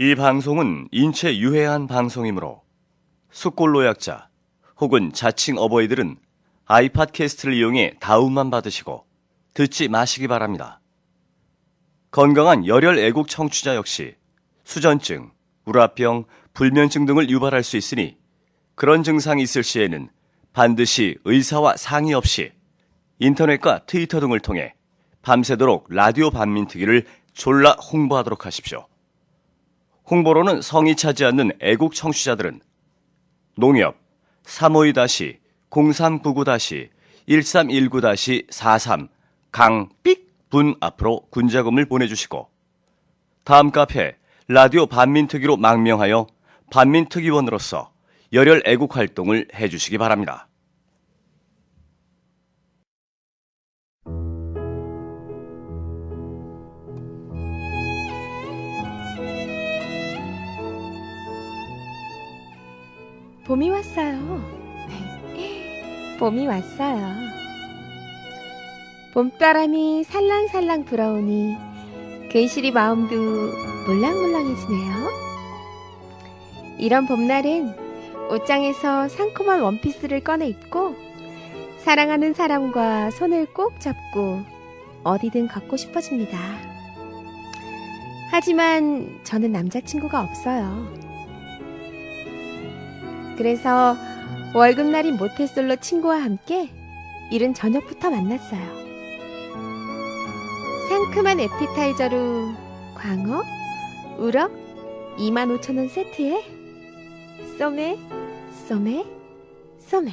이 방송은 인체 유해한 방송이므로 숙골 노약자 혹은 자칭 어버이들은 아이팟캐스트를 이용해 다운만 받으시고 듣지 마시기 바랍니다. 건강한 열혈 애국 청취자 역시 수전증, 우라병, 불면증 등을 유발할 수 있으니 그런 증상이 있을 시에는 반드시 의사와 상의 없이 인터넷과 트위터 등을 통해 밤새도록 라디오 반민특위를 졸라 홍보하도록 하십시오. 홍보로는 성이 차지 않는 애국 청취자들은 농협 352-0399-1319-43 강삑분 앞으로 군자금을 보내주시고 다음 카페 라디오 반민특위로 망명하여 반민특위원으로서 열혈 애국 활동을 해주시기 바랍니다. 봄이 왔어요. 봄이 왔어요. 봄바람이 살랑살랑 불어오니 괜시리 마음도 몰랑몰랑해지네요. 이런 봄날엔 옷장에서 상큼한 원피스를 꺼내 입고 사랑하는 사람과 손을 꼭 잡고 어디든 걷고 싶어집니다. 하지만 저는 남자친구가 없어요. 그래서 월급날인 모태솔로 친구와 함께 이른 저녁부터 만났어요. 상큼한 에피타이저로 광어, 우럭 25,000원 세트에 쏘매, 쏘매, 쏘매.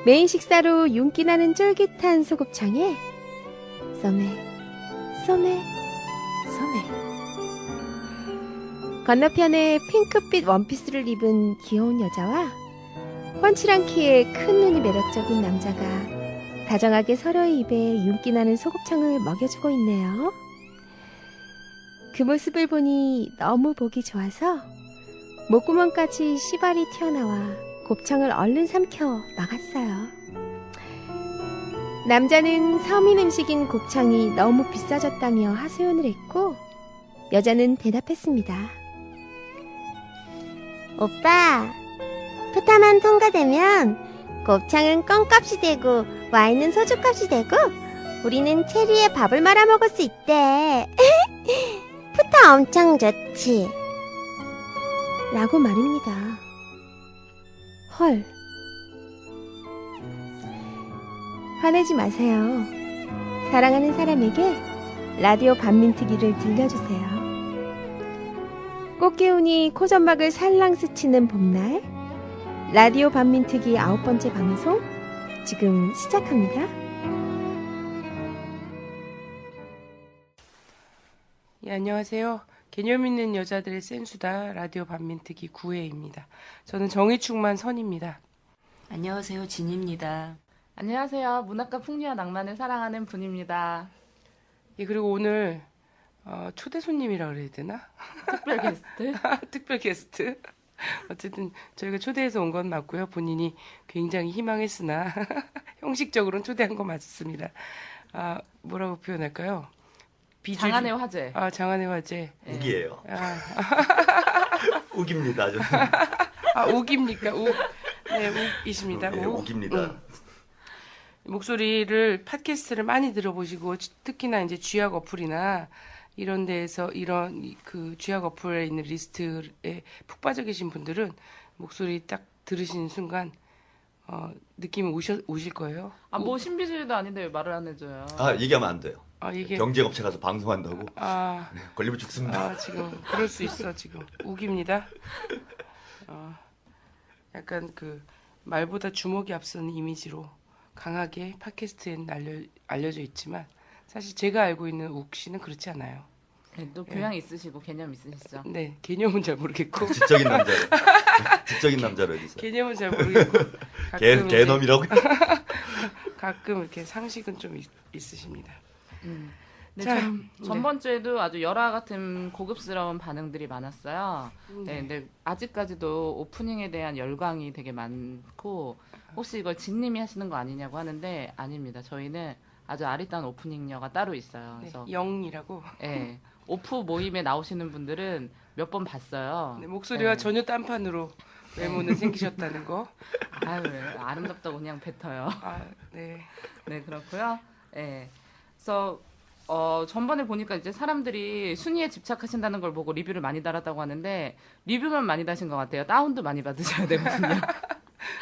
메인 식사로 윤기나는 쫄깃한 소곱창에 쏘매, 쏘매, 쏘매. 건너편에 핑크빛 원피스를 입은 귀여운 여자와 훤칠한 키에 큰 눈이 매력적인 남자가 다정하게 서로의 입에 윤기나는 소곱창을 먹여주고 있네요. 그 모습을 보니 너무 보기 좋아서 목구멍까지 씨발이 튀어나와 곱창을 얼른 삼켜 막았어요. 남자는 서민 음식인 곱창이 너무 비싸졌다며 하소연을 했고 여자는 대답했습니다. 오빠, 푸타만 통과되면 곱창은 껌값이 되고 와인은 소주값이 되고 우리는 체리에 밥을 말아 먹을 수 있대. 푸타 엄청 좋지? 라고 말입니다. 헐. 화내지 마세요. 사랑하는 사람에게 라디오 반민특위를 들려주세요. 꽃기운이 코점막을 살랑 스치는 봄날 라디오 반민특위 9번째 방송 지금 시작합니다. 예, 안녕하세요. 개념 있는 여자들의 센수다 라디오 반민특위 9회입니다. 저는 정의충만 선입니다. 안녕하세요. 진입니다. 안녕하세요. 문학과 풍류와 낭만을 사랑하는 분입니다. 예, 그리고 오늘 초대 손님이라 그래야 되나? 특별 게스트. 특별 게스트. 어쨌든 저희가 초대해서 온 건 맞고요. 본인이 굉장히 희망했으나 형식적으로는 초대한 거 맞습니다. 뭐라고 표현할까요? 장안의 화제. 장안의 화제. 욱이에요. 욱입니다. 욱입니까? 욱. 네, 욱이십니다. 네, 욱입니다. 목소리를 팟캐스트를 많이 들어보시고 특히나 이제 쥐약 어플이나 이런 데에서 이런 그 쥐약 어플에 있는 리스트에 푹 빠져 계신 분들은 목소리 딱 들으시는 순간 느낌이 오실 거예요. 뭐 신비주의도 아닌데 왜 말을 안 해줘요? 얘기하면 안 돼요. 이게 경쟁업체 가서 방송한다고. 네, 걸리면 죽습니다. 지금 그럴 수 있어 지금 욱입니다. 약간 그 말보다 주먹이 앞서는 이미지로 강하게 팟캐스트엔 알려져 있지만 사실 제가 알고 있는 욱 씨는 그렇지 않아요. 네, 또 교양 있으시고 개념 있으시죠? 네, 개념은 잘 모르겠고 지적인 남자로. 지적인 남자로 해주세요. 개념은 잘 모르겠고 개놈이라고. 가끔 이렇게 상식은 좀 있으십니다. 네, 자, 전번 주에도 아주 열화 같은 고급스러운 반응들이 많았어요. 네, 근데 아직까지도 오프닝에 대한 열광이 되게 많고 혹시 이걸 진님이 하시는 거 아니냐고 하는데 아닙니다. 저희는 아주 아리따운 오프닝녀가 따로 있어요. 그래서 영이라고. 네, 오프 모임에 나오시는 분들은 몇 번 봤어요. 네, 목소리가 네. 전혀 딴판으로 외모는 생기셨다는 거. 아유, 아름답다고 그냥 뱉어요. 아, 네. 네, 그렇고요. 예. 그래서 전번에 보니까 이제 사람들이 순위에 집착하신다는 걸 보고 리뷰를 많이 달았다고 하는데 리뷰만 많이 다신 것 같아요. 다운도 많이 받으셔야 되거든요.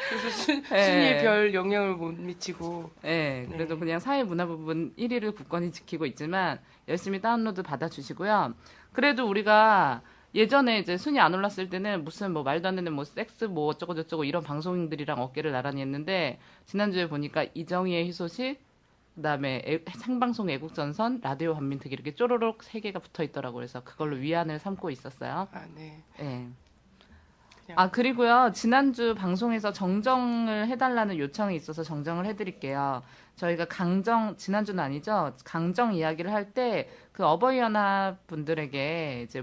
그래서 네. 순위에 별 영향을 못 미치고. 네, 그래도 네. 그냥 사회 문화 부분 1위를 굳건히 지키고 있지만 열심히 다운로드 받아주시고요. 그래도 우리가 예전에 이제 순위 안 올랐을 때는 무슨 뭐 말도 안 되는 뭐 섹스 뭐 어쩌고 저쩌고 이런 방송인들이랑 어깨를 나란히 했는데 지난주에 보니까 이정희의 희소식 그다음에 생방송 애국전선 라디오 반민특위 이렇게 쪼로록 3개가 붙어 있더라고요. 그래서 그걸로 위안을 삼고 있었어요. 아, 네. 네. 그냥- 아, 그리고요, 지난주 방송에서 정정을 해달라는 요청이 있어서 정정을 해드릴게요. 저희가 지난주는 아니죠? 강정 이야기를 할 때 그 어버이연합 분들에게 이제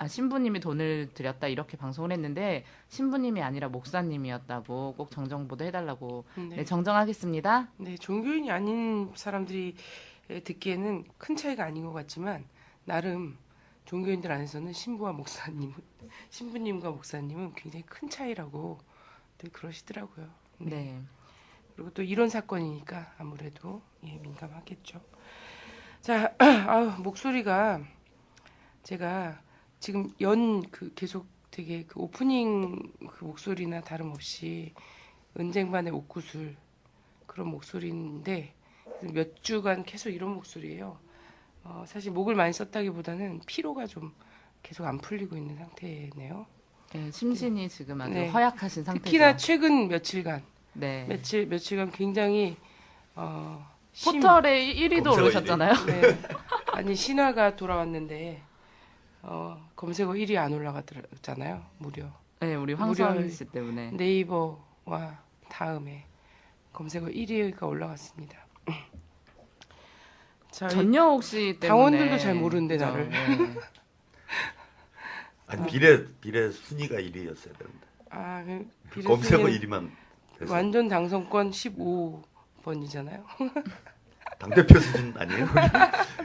신부님이 돈을 드렸다 이렇게 방송을 했는데 신부님이 아니라 목사님이었다고 꼭 정정보도 해달라고. 네, 정정하겠습니다. 네, 종교인이 아닌 사람들이 듣기에는 큰 차이가 아닌 것 같지만 나름 종교인들 안에서는 신부님과 목사님은 굉장히 큰 차이라고 늘 그러시더라고요. 네. 그리고 또 이런 사건이니까 아무래도 민감하겠죠. 자, 아유, 목소리가 제가 지금 계속 되게 그 오프닝 그 목소리나 다름없이 은쟁반의 옥구슬 그런 목소리인데 몇 주간 계속 이런 목소리예요. 사실 목을 많이 썼다기보다는 피로가 좀 계속 안 풀리고 있는 상태네요. 네, 심신이 지금 아주 네. 허약하신 상태죠. 특히나 최근 며칠간 네. 며칠간 굉장히 포털에 1위도 검색어 오르셨잖아요. 네. 아니 신화가 돌아왔는데 검색어 1위 안 올라가잖아요. 무려 네, 우리 황선 씨 때문에. 네이버와 다음에 검색어 1위가 올라갔습니다. 자, 전여옥 씨 때문에. 당원들도 잘 모르는데, 그죠? 나를. 네. 아니 비례 순위가 1위였어야 되는데 검색어 비례순위는 1위만 돼서. 완전 당선권 15번이잖아요. 당대표 수준 아니에요?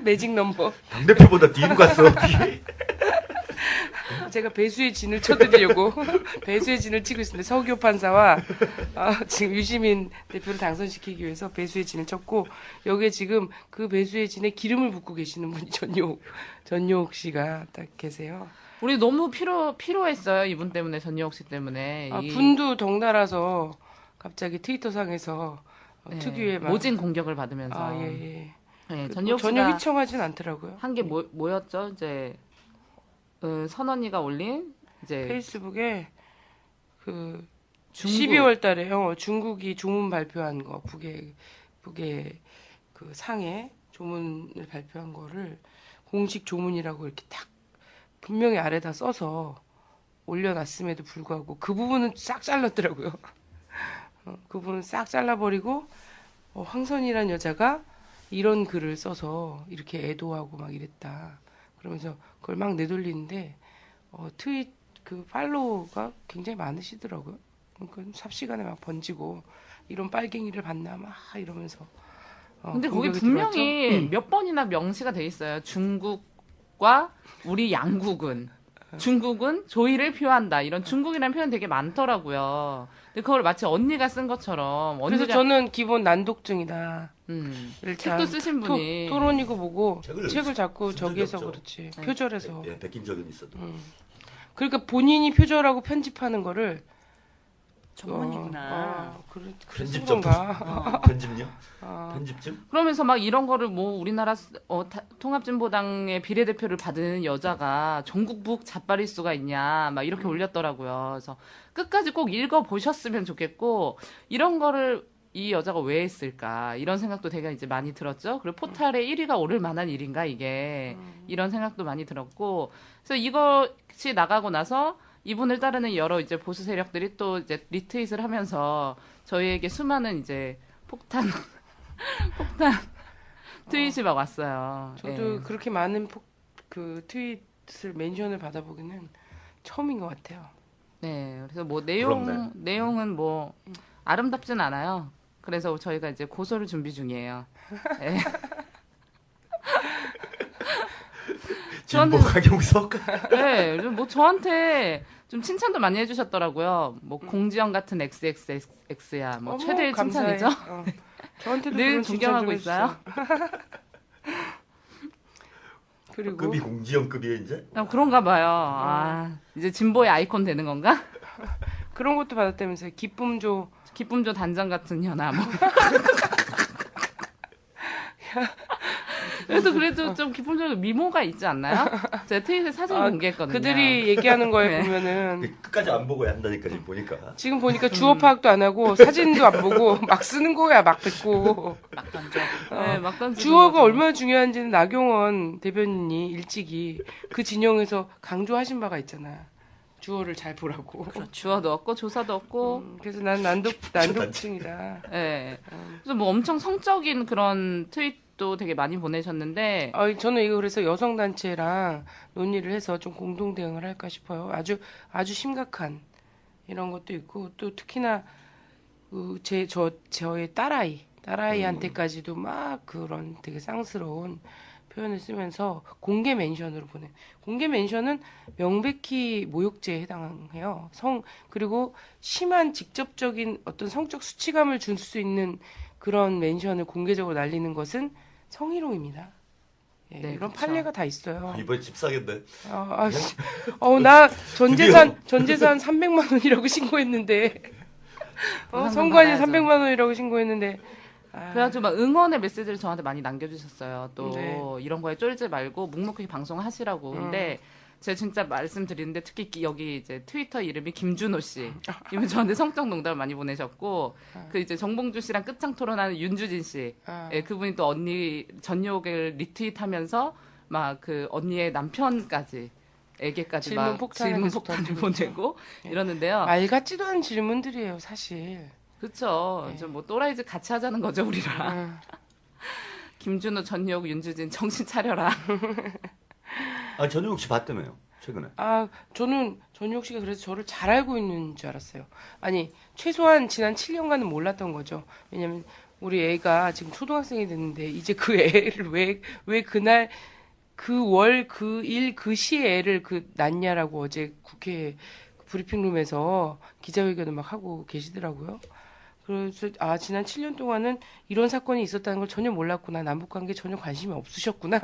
매직 넘버. 당대표보다 뒤로 갔어. 뒤에. 제가 배수의 진을 쳐드리려고 배수의 진을 치고 있습니다. 서기호 판사와 지금 유시민 대표를 당선시키기 위해서 배수의 진을 쳤고 여기에 지금 그 배수의 진에 기름을 붓고 계시는 분이 전용욱 씨가 딱 계세요. 우리 너무 피로했어요. 이분 때문에, 전여옥 씨 때문에. 분도 덩달아서 갑자기 트위터상에서 네, 특유의 막 모진 공격을 받으면서. 예. 네, 전혀 전여옥 씨가 휘청하진 않더라고요. 한 게 뭐였죠? 이제 선언이가 올린 이제 페이스북에 그 중국. 12월 달에 중국이 조문 발표한 거 북의 그 상해 조문을 발표한 거를 공식 조문이라고 이렇게 딱 분명히 아래다 써서 올려놨음에도 불구하고 그 부분은 싹 잘랐더라고요. 그 부분은 싹 잘라버리고 황선이란 여자가 이런 글을 써서 이렇게 애도하고 막 이랬다. 그러면서 그걸 막 내돌리는데 그 팔로우가 굉장히 많으시더라고요. 그러니까 삽시간에 막 번지고 이런 빨갱이를 봤나 막 이러면서. 근데 거기 공격이 분명히 들어왔죠. 몇 번이나 명시가 돼 있어요. 중국과 우리 양국은. 중국은 조의를 표한다. 이런 중국이라는 표현 되게 많더라고요. 근데 그걸 마치 언니가 쓴 것처럼. 그래서 저는 기본 난독증이다. 일단 책도 쓰신 분이. 토론이고 뭐고 책을 자꾸 쓴 적이 저기에서 없죠. 그렇지 표절해서. 예, 베낀 적은 있어도. 그러니까 본인이 표절하고 편집하는 거를 전문이구나. 그래서 편집 그런가. 편집요? 편집증? 그러면서 막 이런 거를 뭐 우리나라 통합진보당의 비례대표를 받은 여자가 종국북 자빠릴 수가 있냐 막 이렇게 올렸더라고요. 그래서 끝까지 꼭 읽어보셨으면 좋겠고 이런 거를 이 여자가 왜 했을까 이런 생각도 되게 이제 많이 들었죠. 그리고 포탈에 1위가 오를 만한 일인가 이게 이런 생각도 많이 들었고 그래서 이것이 나가고 나서 이분을 따르는 여러 이제 보수 세력들이 또 이제 리트윗을 하면서 저희에게 수많은 이제 폭탄 트윗이 막 왔어요. 저도 예. 그렇게 많은 그 트윗을 멘션을 받아보기는 처음인 것 같아요. 네, 그래서 뭐 부럽네. 내용은 뭐 아름답진 않아요. 그래서 저희가 이제 고소를 준비 중이에요. 네. 저한테 진보 강용석. 네, 뭐 저한테 좀 칭찬도 많이 해주셨더라고요. 뭐 공지영 같은 XXX야, 뭐 어머, 최대의 감사해. 칭찬이죠. 저한테도 늘 그런 칭찬 존경하고 좀 있어요. 해주세요. 그리고 급이 공지영급이에요 이제. 그런가 봐요. 아, 이제 진보의 아이콘 되는 건가? 그런 것도 받았다면서요. 기쁨조. 기쁨조 단장 같은 현아. 뭐. 그래도 좀 기쁨조 미모가 있지 않나요? 제가 트윗에 사진 공개했거든요. 그들이 얘기하는 거에 네. 보면은 끝까지 안 보고 한다니까 지금 보니까. 지금 보니까 주어 파악도 안 하고 사진도 안 보고 막 쓰는 거야, 막 뱉고. 막 던져. 네, 막 던지는 주어가 거죠. 얼마나 중요한지는 나경원 대변인이 일찍이 그 진영에서 강조하신 바가 있잖아. 주어를 잘 보라고. 주어도 없고 조사도 없고. 그래서 난 난독증이다. 네. 그래서 뭐 엄청 성적인 그런 트윗도 되게 많이 보내셨는데 저는 이거 그래서 여성단체랑 논의를 해서 좀 공동 대응을 할까 싶어요. 아주 심각한 이런 것도 있고, 또 특히나 저의 딸아이한테까지도 막 그런 되게 쌍스러운 표현을 쓰면서 공개 멘션으로 공개 멘션은 명백히 모욕죄에 해당해요. 그리고 심한 직접적인 어떤 성적 수치감을 줄 수 있는 그런 멘션을 공개적으로 날리는 것은 성희롱입니다. 예, 네, 이런 그쵸. 판례가 다 있어요. 이번에 집 사겠네. 나 전 재산 300만 원이라고 신고했는데, 선관위 받아야죠. 300만 원이라고 신고했는데, 그래가지고 막 응원의 메시지를 저한테 많이 남겨주셨어요. 또 네. 이런 거에 쫄지 말고 묵묵히 방송하시라고. 근데 제가 진짜 말씀드리는데 특히 여기 이제 트위터 이름이 김준호 씨. 이분 저한테 성적 농담을 많이 보내셨고 그 이제 정봉주 씨랑 끝장 토론하는 윤주진 씨. 예, 그분이 또 언니 전욕을 리트윗하면서 막 그 언니의 남편까지. 에게까지 질문 막 폭탄을 질문 계속 폭탄을 던지고 보내고 이러는데요. 말 같지도 않은 질문들이에요, 사실. 그렇죠. 좀 뭐 또라이즈 같이 하자는 거죠 우리랑. 김준호, 전yok, 윤주진 정신 차려라. 전용욱 씨 봤다며요 최근에. 저는 전유옥 씨가 그래서 저를 잘 알고 있는 줄 알았어요. 아니, 최소한 지난 7년간은 몰랐던 거죠. 왜냐면 우리 애가 지금 초등학생이 됐는데 이제 그 애를 왜 그날 그 월, 그 일, 그 시에 애를 낳냐라고 어제 국회 브리핑룸에서 기자회견을 막 하고 계시더라고요. 그래서 지난 7년 동안은 이런 사건이 있었다는 걸 전혀 몰랐구나. 남북관계 전혀 관심이 없으셨구나.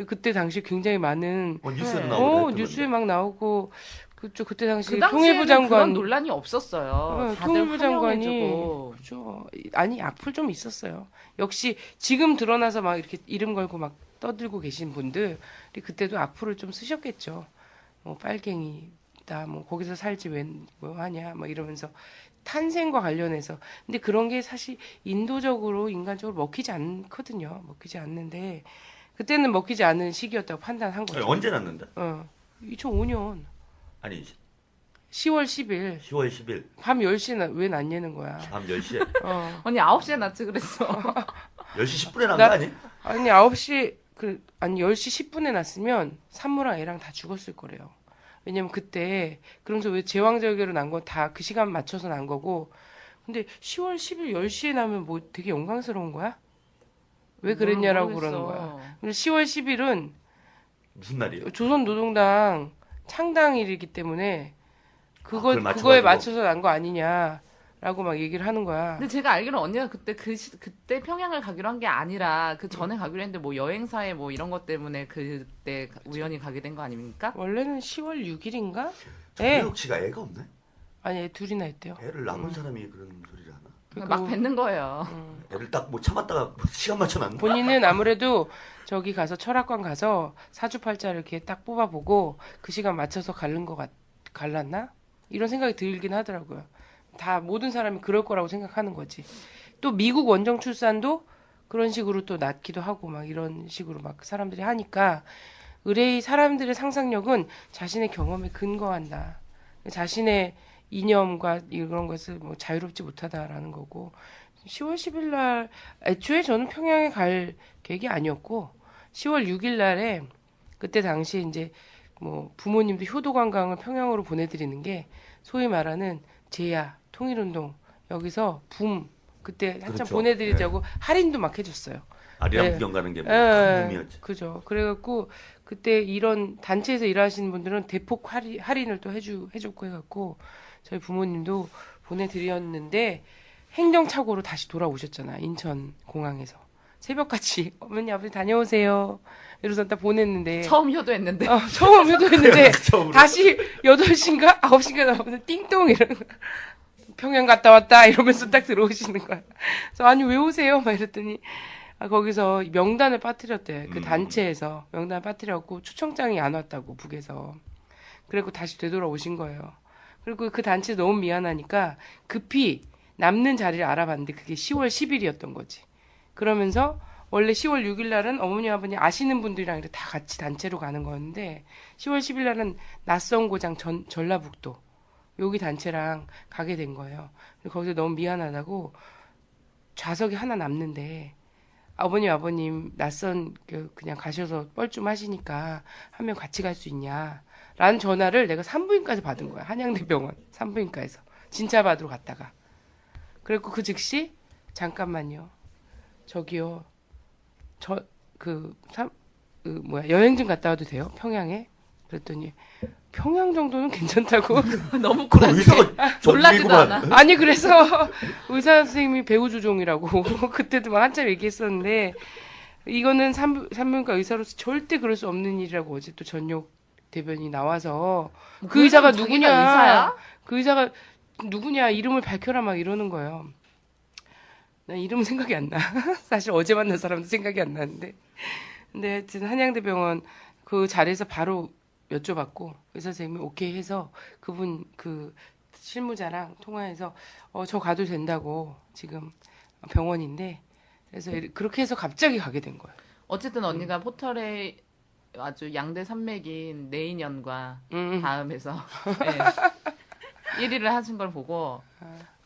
그때 당시 굉장히 많은 뉴스에도 나오고 뉴스에 막 나오고 그때 당시 그 통일부 당시에는 장관 그런 논란이 없었어요. 다들 통일부 장관이 환영해주고. 그죠. 아니 악플 좀 있었어요. 역시 지금 드러나서 막 이렇게 이름 걸고 막 떠들고 계신 분들이 그때도 악플을 좀 쓰셨겠죠. 뭐 빨갱이다, 뭐 거기서 살지 왜 뭐 하냐, 막 이러면서 탄생과 관련해서. 근데 그런 게 사실 인도적으로 인간적으로 먹히지 않거든요. 먹히지 않는데 그때는 먹히지 않은 시기였다고 판단한 거죠. 언제 났는데? 2005년 아니 10월 10일 10월 10일 밤 10시에 왜 났냐는 거야. 밤 10시에. 언니 9시에 났지 그랬어. 10시 10분에 난 거 아니? 아니 9시 10시 10분에 났으면 산모랑 애랑 다 죽었을 거래요. 왜냐면 그때 그러면서 왜 제왕절개로 난 건 다 그 시간 맞춰서 난 거고. 근데 10월 10일 10시에 나면 뭐 되게 영광스러운 거야? 왜 그랬냐라고 그러는 거야. 근데 10월 10일은 무슨 날이에요? 조선노동당 창당일이기 때문에 그걸 그거에 맞춰가지고? 맞춰서 난 거 아니냐라고 막 얘기를 하는 거야. 근데 제가 알기로는 언니가 그때 평양을 가기로 한 게 아니라 그 전에 가기로 했는데 뭐 여행사에 뭐 이런 것 때문에 그때 우연히 가게 된 거 아닙니까? 원래는 10월 6일인가? 전용욱 씨가 애가 없네? 아니 애 둘이나 있대요. 애를 낳은 사람이 그런 소리를 하나? 그러니까 막 뱉는 거예요. 애를 딱 뭐 참았다가 시간 맞춰 놨나? 본인은 아무래도 저기 가서 철학관 가서 사주팔자를 이렇게 딱 뽑아보고 그 시간 맞춰서 갈랐나? 이런 생각이 들긴 하더라고요. 다 모든 사람이 그럴 거라고 생각하는 거지. 또 미국 원정 출산도 그런 식으로 또 낳기도 하고 막 이런 식으로 막 사람들이 하니까 의뢰의 사람들의 상상력은 자신의 경험에 근거한다. 자신의 이념과 이런 것을 뭐 자유롭지 못하다라는 거고. 10월 10일 날 애초에 저는 평양에 갈 계획이 아니었고 10월 6일 날에 그때 당시 이제 뭐 부모님도 효도 관광을 평양으로 보내드리는 게 소위 말하는 제야 통일운동 여기서 그때 한참 그렇죠. 보내드리자고 할인도 막 해줬어요. 아리랑 네. 구경 가는 게 예, 붐이었죠. 그죠. 그래갖고 그때 이런 단체에서 일하시는 분들은 대폭 할인을 또 해줬고 해갖고 저희 부모님도 보내드렸는데 행정착오로 다시 돌아오셨잖아. 인천 공항에서 새벽같이 어머니 아버지 다녀오세요. 이러면서 딱 보냈는데 처음 효도했는데. 처음 효도했는데 처음으로. 다시 8시인가 9시인가 나오면서 띵동 이러는 거야. 평양 갔다 왔다 이러면서 딱 들어오시는 거야. 그래서 아니 왜 오세요? 막 이랬더니 거기서 명단을 빠뜨렸대. 그 단체에서 명단을 빠뜨렸고 초청장이 안 왔다고 북에서. 그리고 다시 되돌아오신 거예요. 그리고 그 단체 너무 미안하니까 급히 남는 자리를 알아봤는데 그게 10월 10일이었던 거지. 그러면서 원래 10월 6일 날은 어머니 아버님 아시는 분들이랑 이렇게 다 같이 단체로 가는 거였는데 10월 10일 날은 낯선 고장 전라북도 여기 단체랑 가게 된 거예요. 거기서 너무 미안하다고 좌석이 하나 남는데 아버님 낯선 그냥 가셔서 뻘쭘 하시니까 한 명 같이 갈 수 있냐 라는 전화를 내가 산부인과에서 받은 거야. 한양대병원 산부인과에서 진찰 받으러 갔다가 그리고 그 즉시 잠깐만요 저기요 여행 좀 갔다 와도 돼요? 평양에? 그랬더니 평양 정도는 괜찮다고. 너무 쿨한데. 놀라지도 않아. 아니 그래서 의사 선생님이 배우 조종이라고 그때도 막 한참 얘기했었는데 이거는 산부인과 의사로서 절대 그럴 수 없는 일이라고 어제 또 전역 대변이 나와서 그 의사가 누구냐? 의사야? 그 의사가 누구냐? 이름을 밝혀라 막 이러는 거예요. 나 이름은 생각이 안 나. 사실 어제 만난 사람도 생각이 안 나는데. 근데 하여튼 한양대병원 그 자리에서 바로 여쭤봤고 의사 선생님이 오케이 해서 그분 그 실무자랑 통화해서 저 가도 된다고 지금 병원인데 그래서 그렇게 해서 갑자기 가게 된 거예요. 어쨌든 언니가 포털에 아주 양대 산맥인 내인연과 다음에서 네. 1위를 하신 걸 보고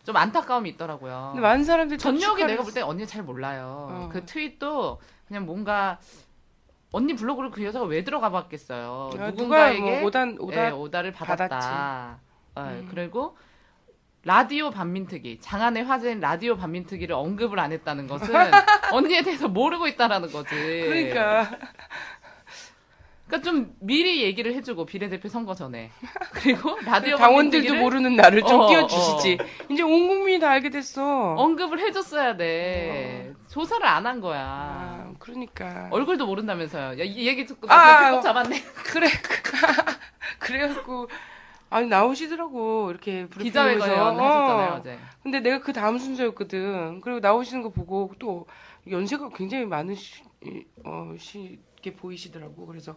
좀 안타까움이 있더라고요. 근데 많은 사람들이 전력이 내가 볼 때 언니 잘 몰라요. 그 트윗도 그냥 뭔가 언니 블로그를 그 여자가 왜 들어가 봤겠어요. 누군가에게 오다를 받았다. 그리고 라디오 반민특위, 장안의 화제인 라디오 반민특위를 언급을 안 했다는 것은 언니에 대해서 모르고 있다라는 거지. 그러니까 좀 미리 얘기를 해주고 비례대표 선거 전에 그리고 라디오 당원들도 반민특위를 모르는 나를 좀 띄워주시지. 이제 온 국민이 다 알게 됐어. 언급을 해줬어야 돼. 조사를 안 한 거야. 그러니까 얼굴도 모른다면서요. 야, 이 얘기 듣고 나 꼭 잡았네. 그래. 그래갖고 아니 나오시더라고 이렇게 기자회견 하셨잖아요 어제. 근데 내가 그 다음 순서였거든. 그리고 나오시는 거 보고 또 연세가 굉장히 많으시게 보이시더라고. 그래서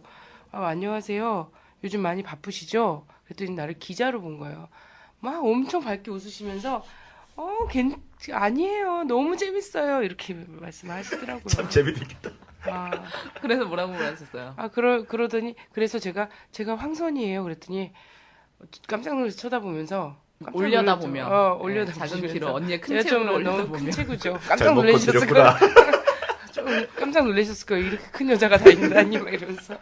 안녕하세요. 요즘 많이 바쁘시죠? 그랬더니 나를 기자로 본 거예요. 막 엄청 밝게 웃으시면서 아니에요. 너무 재밌어요. 이렇게 말씀하시더라고요. 참 재밌겠다. 그래서 뭐라고 하셨어요? 그러더니 그래서 제가 황선이에요. 그랬더니 깜짝 놀라서 쳐다보면서 올려다보면 올려다보면서 작은 키로 언니의 큰 체구를 너무 올려다보면 큰 체구죠. 깜짝 놀라셨을 거예요. 좀 깜짝 놀라셨을 거예요. 이렇게 큰 여자가 다 있다니 막 이러면서.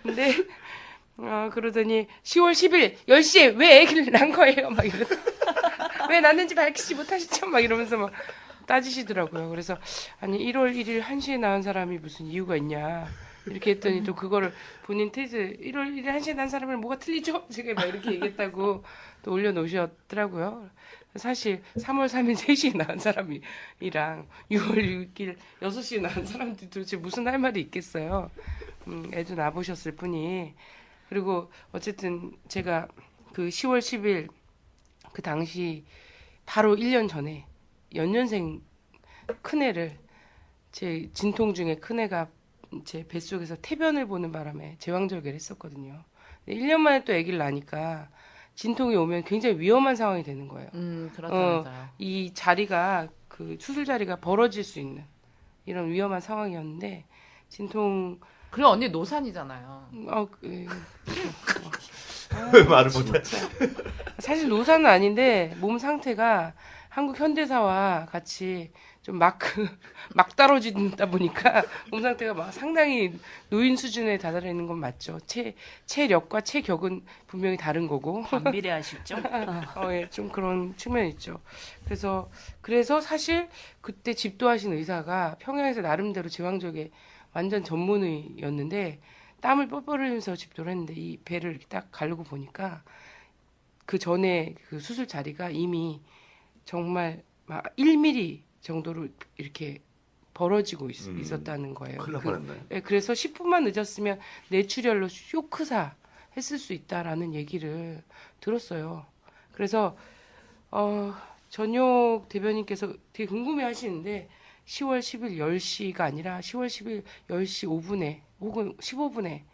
근데 그러더니 10월 10일 10시에 왜 애기를 낳은 거예요? 막 왜 낳는지 밝히지 못하시죠? 막 이러면서 막 따지시더라고요. 그래서 아니 1월 1일 1시에 낳은 사람이 무슨 이유가 있냐 이렇게 했더니 또 그거를 본인 트윗에 1월 1일 1시에 낳은 사람은 뭐가 틀리죠? 제가 막 이렇게 얘기했다고 또 올려놓으셨더라고요. 사실 3월 3일 3시에 낳은 사람이랑 6월 6일 6시에 낳은 사람들이 도대체 무슨 할 말이 있겠어요. 애도 낳아보셨을 뿐이. 그리고 어쨌든 제가 그 10월 10일 그 당시 바로 1년 전에 연년생 큰애를 제 진통 중에 큰애가 제 뱃속에서 태변을 보는 바람에 제왕절개를 했었거든요. 1년 만에 또 아기를 낳으니까 진통이 오면 굉장히 위험한 상황이 되는 거예요. 그렇다면서요. 이 자리가 그 수술 자리가 벌어질 수 있는 이런 위험한 상황이었는데 진통. 그래 언니 노산이잖아요. 왜 말을 못해? 사실 노산은 아닌데 몸 상태가 한국 현대사와 같이 좀 막 떨어지다 보니까 몸 상태가 막 상당히 노인 수준에 다다르 있는 건 맞죠. 체력과 체격은 분명히 다른 거고. 반비례하시죠? 예, 좀 그런 측면이 있죠. 그래서 사실 그때 집도하신 의사가 평양에서 나름대로 제왕적의 완전 전문의였는데 땀을 뻘뻘 흘리면서 집도를 했는데 이 배를 이렇게 딱 가르고 보니까 그 전에 그 수술 자리가 이미 정말 막 1mm 정도로 이렇게 벌어지고 있었다는 거예요. 큰일 날 뻔했네. 예, 그래서 10분만 늦었으면 뇌출혈로 쇼크사 했을 수 있다라는 얘기를 들었어요. 그래서 전용 대변인께서 되게 궁금해 하시는데 10월 10일 10시가 아니라 10월 10일 10시 5분에 혹은 15분에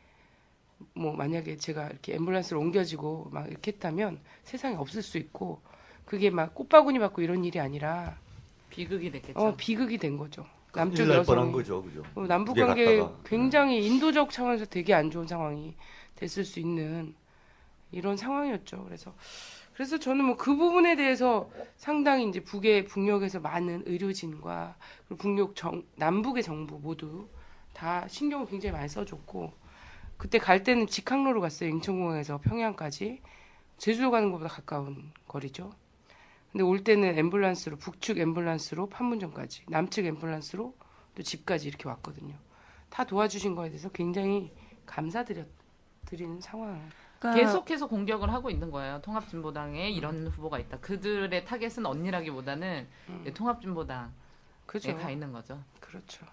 뭐 만약에 제가 이렇게 앰뷸런스로 옮겨지고 막 이렇게 했다면 세상에 없을 수 있고 그게 막 꽃바구니 받고 이런 일이 아니라 비극이 됐겠죠. 비극이 된 거죠. 남쪽 남쪽 날 여성이 뻔한 거죠, 그죠? 남북 무게 관계 갔다가. 굉장히 인도적 차원에서 되게 안 좋은 상황이 됐을 수 있는 이런 상황이었죠. 그래서 저는 뭐 그 부분에 대해서 상당히 이제 북녘에서 많은 의료진과 그리고 남북의 정부 모두 다 신경을 굉장히 많이 써줬고 그때 갈 때는 직항로로 갔어요. 인천공항에서 평양까지 제주도 가는 것보다 가까운 거리죠. 근데 올 때는 앰뷸런스로 북측 앰뷸런스로 판문점까지 남측 앰뷸런스로 또 집까지 이렇게 왔거든요. 다 도와주신 거에 대해서 굉장히 감사드리는 상황. 그러니까 계속해서 공격을 하고 있는 거예요. 통합진보당에 이런 후보가 있다. 그들의 타겟은 언니라기보다는 이제 통합진보당에 그죠. 가 있는 거죠. 그렇죠.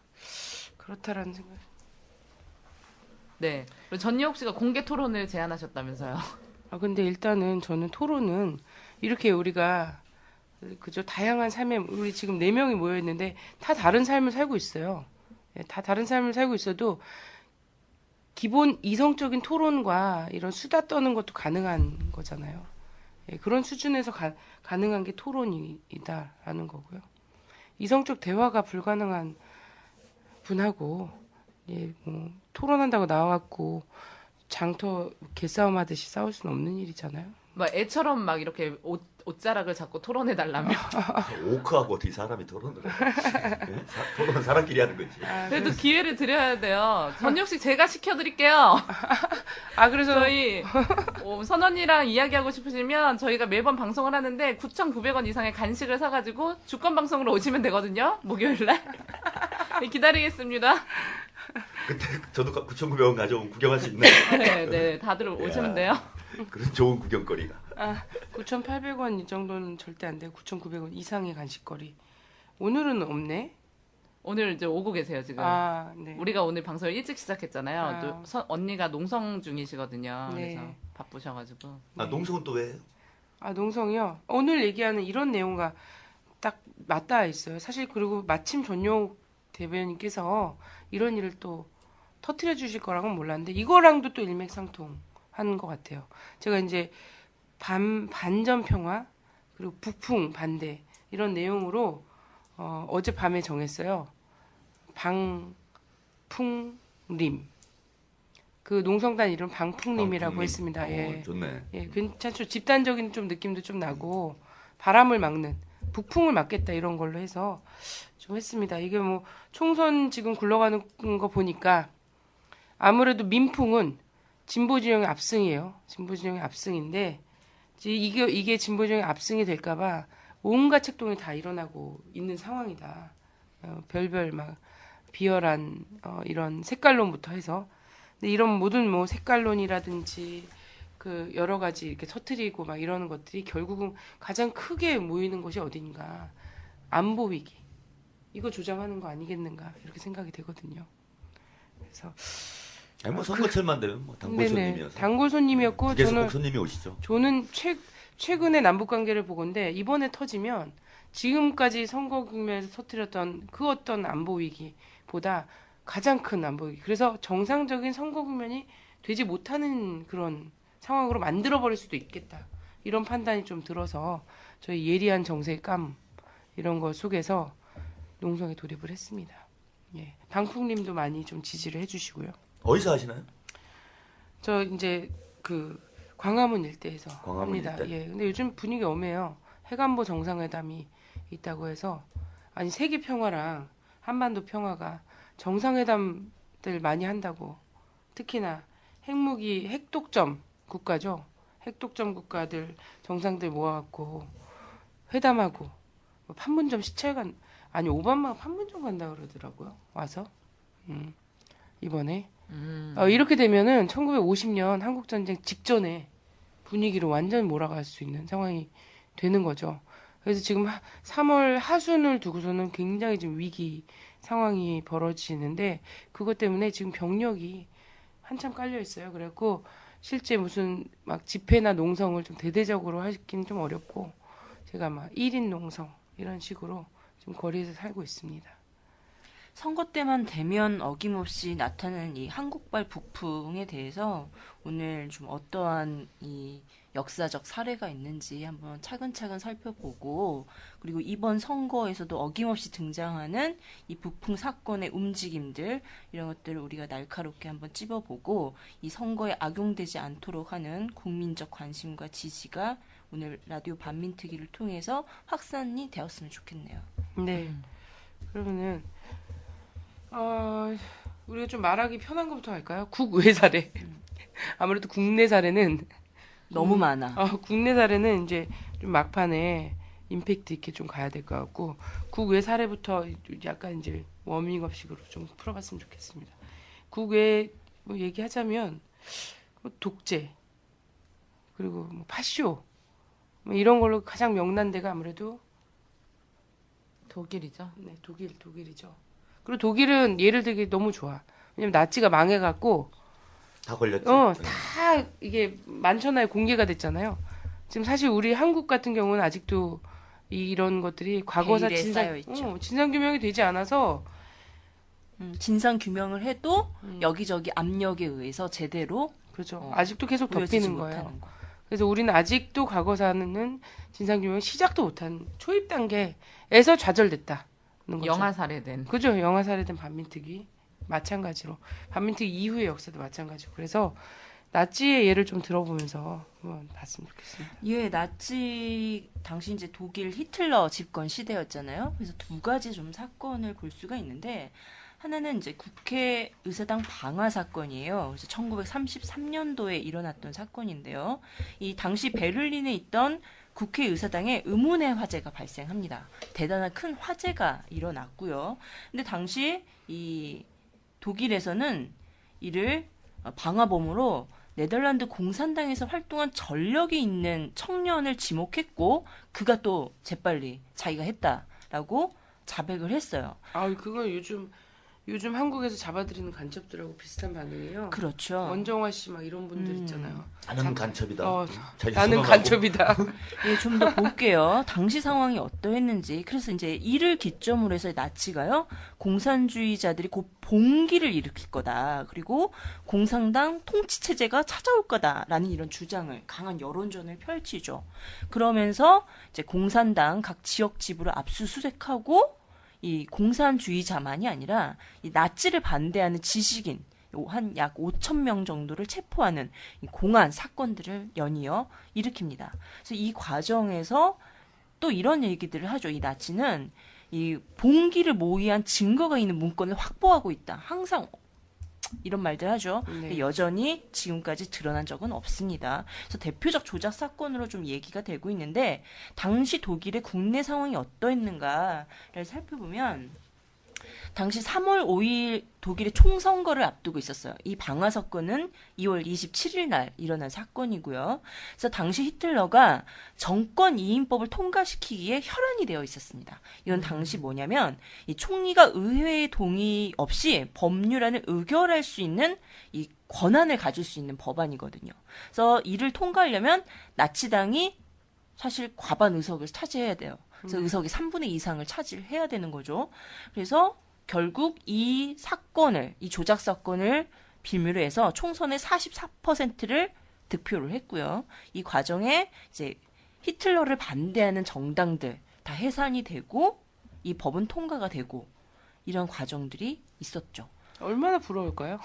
그렇다라는 생각. 네. 그리고 전예옥 씨가 공개 토론을 제안하셨다면서요. 근데 일단은 저는 토론은 이렇게 우리가 그죠 다양한 삶에 우리 지금 4명이 모여 있는데 다 다른 삶을 살고 있어요. 예, 다 다른 삶을 살고 있어도 기본 이성적인 토론과 이런 수다 떠는 것도 가능한 거잖아요. 예, 그런 수준에서 가능한 게 토론이다라는 거고요. 이성적 대화가 불가능한 분하고 예, 뭐 토론한다고 나와갖고 장터 개싸움 하듯이 싸울 수는 없는 일이잖아요. 막 애처럼 막 이렇게 옷자락을 잡고 토론해 달라며. 오크하고 어떻게 사람이 토론을 해? 예? 토론은 사람끼리 하는 거지. 그래도 기회를 드려야 돼요. 전예옥 씨 제가 시켜드릴게요. 그래서 저희 선언이랑 이야기하고 싶으시면 저희가 매번 방송을 하는데 9,900원 이상의 간식을 사가지고 주권 방송으로 오시면 되거든요. 목요일날. 기다리겠습니다. 그때 저도 9,900원 가져오면 구경할 수 있네. 네, 다들 오시면 돼요. 그런 좋은 구경거리가. 9,800원 이 정도는 절대 안 돼요. 9,900원 이상의 간식거리. 오늘은 없네. 오늘 이제 오고 계세요 지금. 네. 우리가 오늘 방송을 일찍 시작했잖아요. 또 언니가 농성 중이시거든요. 네. 그래서 바쁘셔가지고. 농성은 또 왜? 농성이요. 오늘 얘기하는 이런 내용과 딱 맞닿아 있어요. 사실 그리고 마침 전용 대변인께서 이런 일을 또 터트려 주실 거라고는 몰랐는데 이거랑도 또 일맥상통하는 것 같아요. 제가 이제 반전 평화 그리고 북풍 반대 이런 내용으로 어젯밤에 정했어요. 방풍림. 그 농성단 이름 방풍림이라고 했습니다. 예. 좋네. 예, 괜찮죠. 집단적인 좀 느낌도 좀 나고 바람을 막는 북풍을 막겠다 이런 걸로 해서 좀 했습니다. 이게 뭐 총선 지금 굴러가는 거 보니까 아무래도 민풍은 진보 진영의 압승이에요. 진보 진영의 압승인데 이게 진보 진영의 압승이 될까봐 온갖 책동이 다 일어나고 있는 상황이다. 별별 막 비열한 이런 색깔론부터 해서 근데 이런 모든 뭐 색깔론이라든지 그 여러 가지 이렇게 터트리고 막 이러는 것들이 결국은 가장 크게 모이는 것이 어딘가 안보 위기 이거 조장하는 거 아니겠는가 이렇게 생각이 되거든요. 그래서 아니 뭐 선거철만 되면 뭐 단골 손님이어서. 단골 손님이었고 계속 손님이 오시죠. 저는 최근에 남북 관계를 보건데 이번에 터지면 지금까지 선거 국면에서 터뜨렸던 그 어떤 안보 위기보다 가장 큰 안보 위기. 그래서 정상적인 선거 국면이 되지 못하는 그런 상황으로 만들어버릴 수도 있겠다. 이런 판단이 좀 들어서 저희 예리한 정세의 감 이런 거 속에서 농성에 돌입을 했습니다. 예. 방풍님도 많이 좀 지지를 해주시고요. 어디서 하시나요? 저 이제 그 광화문 일대에서 광화문 합니다. 일대? 예. 근데 요즘 분위기 엄해요. 해관보 정상회담이 있다고 해서 아니 세계 평화랑 한반도 평화가 정상회담들 많이 한다고. 특히나 핵무기 핵독점 국가죠. 핵독점 국가들 정상들 모아갖고 회담하고 뭐 판문점 시찰관 아니 오바마가 판문점 간다 그러더라고요. 와서 이번에 이렇게 되면은 1950년 한국 전쟁 직전에 분위기로 완전 몰아갈 수 있는 상황이 되는 거죠. 그래서 지금 3월 하순을 두고서는 굉장히 지금 위기 상황이 벌어지는데 그것 때문에 지금 병력이 한참 깔려 있어요. 그래갖고 실제 무슨 막 집회나 농성을 좀 대대적으로 하기는 좀 어렵고 제가 막 1인 농성 이런 식으로 좀 거리에서 살고 있습니다. 선거 때만 되면 어김없이 나타나는 이 한국발 북풍에 대해서 오늘 좀 어떠한 이 역사적 사례가 있는지 한번 차근차근 살펴보고 그리고 이번 선거에서도 어김없이 등장하는 이 북풍 사건의 움직임들 이런 것들을 우리가 날카롭게 한번 찝어보고 이 선거에 악용되지 않도록 하는 국민적 관심과 지지가 오늘 라디오 반민특위를 통해서 확산이 되었으면 좋겠네요. 네. 그러면은 우리가 좀 말하기 편한 것부터 할까요? 국외 사례. 아무래도 국내 사례는 너무 많아. 국내 사례는 이제 좀 막판에 임팩트 있게 좀 가야 될 것 같고 국외 사례부터 약간 이제 워밍업식으로 좀 풀어봤으면 좋겠습니다. 국외 뭐 얘기하자면 뭐 독재 그리고 뭐 파쇼 뭐 이런 걸로 가장 명난 데가 아무래도 독일이죠. 네, 독일이죠. 그리고 독일은 예를 들기 너무 좋아. 왜냐면 나치가 망해갖고 다 걸렸지. 다 이게 만천하에 공개가 됐잖아요. 지금 사실 우리 한국 같은 경우는 아직도 이런 것들이 과거사 베일에 쌓여있죠. 진상 규명이 되지 않아서 진상 규명을 해도 여기저기 압력에 의해서 제대로 그렇죠. 아직도 계속 보여지지 덮이는 거예요. 못하는 거. 그래서 우리는 아직도 과거사는 진상 규명 시작도 못한 초입 단계에서 좌절됐다는 거죠. 영화 살해된. 그죠. 영화 살해된 반민특위 마찬가지로 반민특위 이후의 역사도 마찬가지고 그래서 나치의 예를 좀 들어보면서 한번 봤으면 좋겠습니다. 예, 나치 당시 이제 독일 히틀러 집권 시대였잖아요. 그래서 두 가지 좀 사건을 볼 수가 있는데 하나는 이제 국회의사당 방화 사건이에요. 그래서 1933년도에 일어났던 사건인데요. 이 당시 베를린에 있던 국회의사당에 의문의 화재가 발생합니다. 대단한 큰 화재가 일어났고요. 근데 당시 이 독일에서는 이를 방화범으로 네덜란드 공산당에서 활동한 전력이 있는 청년을 지목했고 그가 또 재빨리 자기가 했다라고 자백을 했어요. 그거 요즘 한국에서 잡아들이는 간첩들하고 비슷한 반응이에요. 그렇죠. 원정화 씨 막 이런 분들 있잖아요. 나는 간첩이다. 자기 나는 선언하고. 간첩이다. 예, 좀 더 볼게요. 당시 상황이 어떠했는지. 그래서 이제 이를 기점으로 해서 나치가요, 공산주의자들이 곧 봉기를 일으킬 거다. 그리고 공산당 통치 체제가 찾아올 거다라는 이런 주장을 강한 여론전을 펼치죠. 그러면서 이제 공산당 각 지역 지부를 압수수색하고 이 공산주의자만이 아니라 이 나치를 반대하는 지식인 한 약 5천 명 정도를 체포하는 이 공안 사건들을 연이어 일으킵니다. 그래서 이 과정에서 또 이런 얘기들을 하죠. 이 나치는 이 봉기를 모의한 증거가 있는 문건을 확보하고 있다. 항상 이런 말들 하죠. 네. 근데 여전히 지금까지 드러난 적은 없습니다. 그래서 대표적 조작 사건으로 좀 얘기가 되고 있는데 당시 독일의 국내 상황이 어떠했는가를 살펴보면 당시 3월 5일 독일의 총선거를 앞두고 있었어요. 이 방화 사건은 2월 27일 날 일어난 사건이고요. 그래서 당시 히틀러가 정권 이임법을 통과시키기에 혈안이 되어 있었습니다. 이건 당시 뭐냐면 이 총리가 의회의 동의 없이 법률안을 의결할 수 있는 이 권한을 가질 수 있는 법안이거든요. 그래서 이를 통과하려면 나치당이 사실 과반 의석을 차지해야 돼요. 그래서 의석이 3분의 2 이상을 차지해야 되는 거죠. 그래서 결국 이 조작 사건을 빌미로 해서 총선의 44%를 득표를 했고요. 이 과정에 이제 히틀러를 반대하는 정당들 다 해산이 되고 이 법은 통과가 되고 이런 과정들이 있었죠. 얼마나 부러울까요?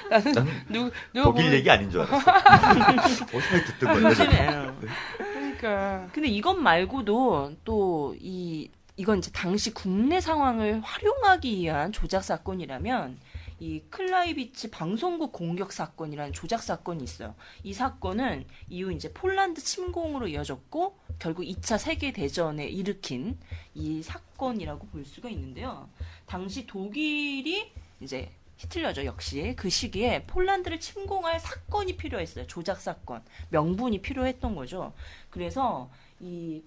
나는 누가 독일 보면 얘기 아닌 줄 알았어. 어디서 듣던 건데. 요즘에 그러니까 근데 이것 말고도 또 이 이건 이제 당시 국내 상황을 활용하기 위한 조작 사건이라면 이 클라이비치 방송국 공격 사건이라는 조작 사건이 있어요. 이 사건은 이후 이제 폴란드 침공으로 이어졌고 결국 2차 세계 대전에 일으킨 이 사건이라고 볼 수가 있는데요. 당시 독일이 이제 히틀러죠. 역시 그 시기에 폴란드를 침공할 사건이 필요했어요. 조작 사건, 명분이 필요했던 거죠. 그래서 이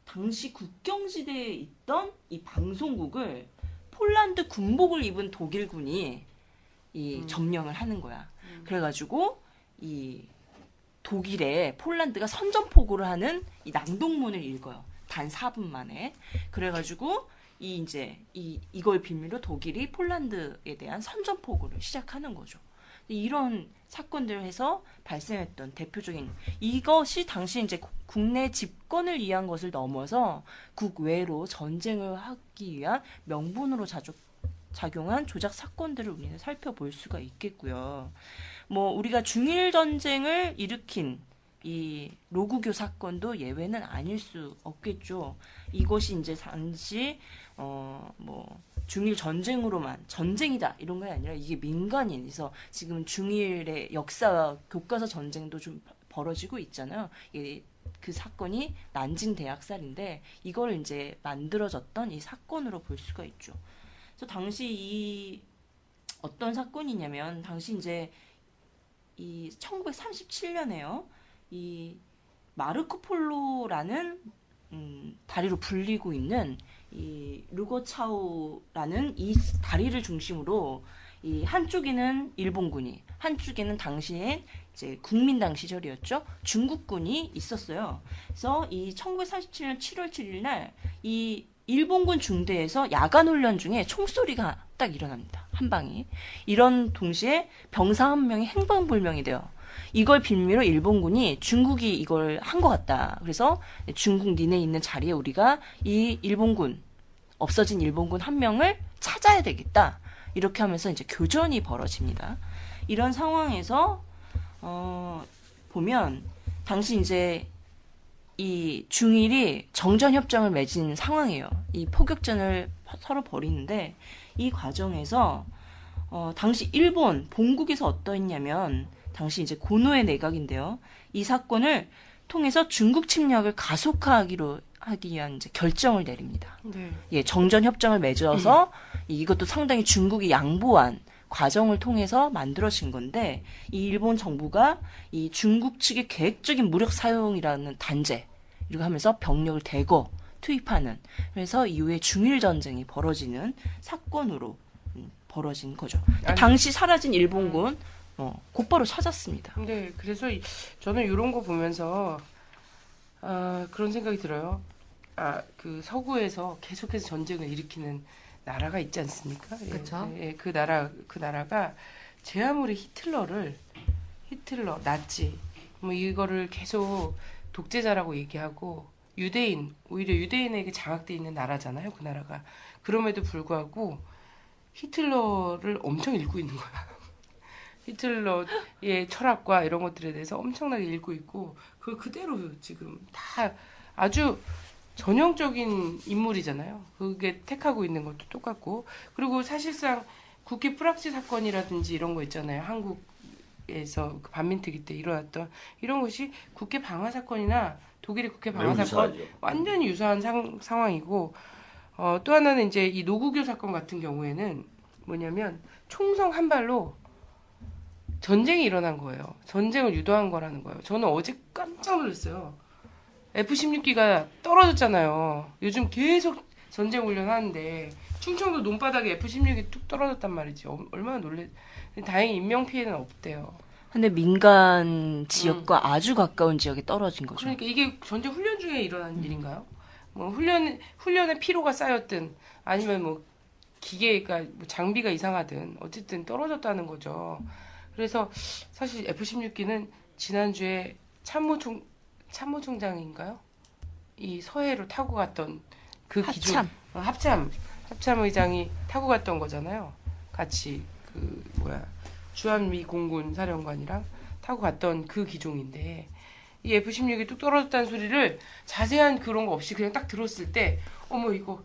당시 국경지대에 있던 이 방송국을 폴란드 군복을 입은 독일군이 이 점령을 하는 거야. 그래가지고 이 독일에 폴란드가 선전포고를 하는 이 낭독문을 읽어요. 단 4분 만에. 그래가지고 이걸 빌미로 독일이 폴란드에 대한 선전포고를 시작하는 거죠. 이런 사건들을 해서 발생했던 대표적인 이것이 당시 이제 국내 집권을 위한 것을 넘어서 국외로 전쟁을 하기 위한 명분으로 작용한 조작 사건들을 우리는 살펴볼 수가 있겠고요. 뭐 우리가 중일 전쟁을 일으킨 이 로구교 사건도 예외는 아닐 수 없겠죠. 이것이 이제 당시 뭐 중일 전쟁으로만 전쟁이다 이런 게 아니라 이게 민간인 그래서 지금 중일의 역사 교과서 전쟁도 좀 벌어지고 있잖아요. 그 사건이 난징 대학살인데 이걸 이제 만들어졌던 이 사건으로 볼 수가 있죠. 그래서 당시 이 어떤 사건이냐면 당시 이제 이 1937년에요. 이 마르코 폴로라는 다리로 불리고 있는 이 루거차오라는 이 다리를 중심으로 이 한쪽에는 일본군이, 한쪽에는 당시엔 이제 국민당 시절이었죠. 중국군이 있었어요. 그래서 이 1947년 7월 7일 날 이 일본군 중대에서 야간 훈련 중에 총소리가 딱 일어납니다. 한 방이. 이런 동시에 병사 한 명이 행방불명이 돼요. 이걸 빌미로 일본군이 중국이 이걸 한 것 같다. 그래서 중국 니네 있는 자리에 우리가 이 일본군, 없어진 일본군 한 명을 찾아야 되겠다. 이렇게 하면서 이제 교전이 벌어집니다. 이런 상황에서 보면 당시 이제 이 중일이 정전협정을 맺은 상황이에요. 이 포격전을 서로 벌이는데 이 과정에서 당시 일본 본국에서 어떠했냐면 당시 이제 고노의 내각인데요. 이 사건을 통해서 중국 침략을 가속화하기로 하기 위한 이제 결정을 내립니다. 네. 예, 정전 협정을 맺어서 이것도 상당히 중국이 양보한 과정을 통해서 만들어진 건데 이 일본 정부가 이 중국 측의 계획적인 무력 사용이라는 단죄 이렇게 하면서 병력을 대거 투입하는 그래서 이후에 중일 전쟁이 벌어지는 사건으로 벌어진 거죠. 아니, 당시 사라진 일본군 곧바로 찾았습니다. 네, 그래서 저는 이런 거 보면서 그런 생각이 들어요. 그 서구에서 계속해서 전쟁을 일으키는 나라가 있지 않습니까? 그쵸. 예, 그 나라가 제 아무리 히틀러, 나치, 뭐 이거를 계속 독재자라고 얘기하고 오히려 유대인에게 장악돼 있는 나라잖아요. 그 나라가. 그럼에도 불구하고 히틀러를 엄청 읽고 있는 거야. 히틀러의 철학과 이런 것들에 대해서 엄청나게 읽고 있고 그걸 그대로 지금 다 아주 전형적인 인물이잖아요. 그게 택하고 있는 것도 똑같고 그리고 사실상 국회 프락치 사건이라든지 이런 거 있잖아요. 한국에서 그 반민특위 때 일어났던 이런 것이 국회 방화 사건이나 독일의 국회 방화 매우 사건 유사하죠. 완전히 유사한 상황이고 또 하나는 이제 이 노구교 사건 같은 경우에는 뭐냐면 총성 한 발로 전쟁이 일어난 거예요. 전쟁을 유도한 거라는 거예요. 저는 어제 깜짝 놀랐어요. F-16기가 떨어졌잖아요. 요즘 계속 전쟁 훈련하는데 충청도 논바닥에 F-16이 뚝 떨어졌단 말이지. 얼마나 다행히 인명피해는 없대요. 근데 민간 지역과 아주 가까운 지역에 떨어진 거죠. 그러니까 이게 전쟁 훈련 중에 일어난 일인가요? 뭐 훈련에 피로가 쌓였든 아니면 뭐 기계가 뭐 장비가 이상하든 어쨌든 떨어졌다는 거죠. 그래서 사실 F-16기는 지난주에 참모총장인가요? 이 서해로 타고 갔던 그 기준 합참 의장이 타고 갔던 거잖아요. 같이 주한미 공군 사령관이랑 타고 갔던 그 기종인데 이 F-16이 뚝 떨어졌다는 소리를 자세한 그런 거 없이 그냥 딱 들었을 때 어머 이거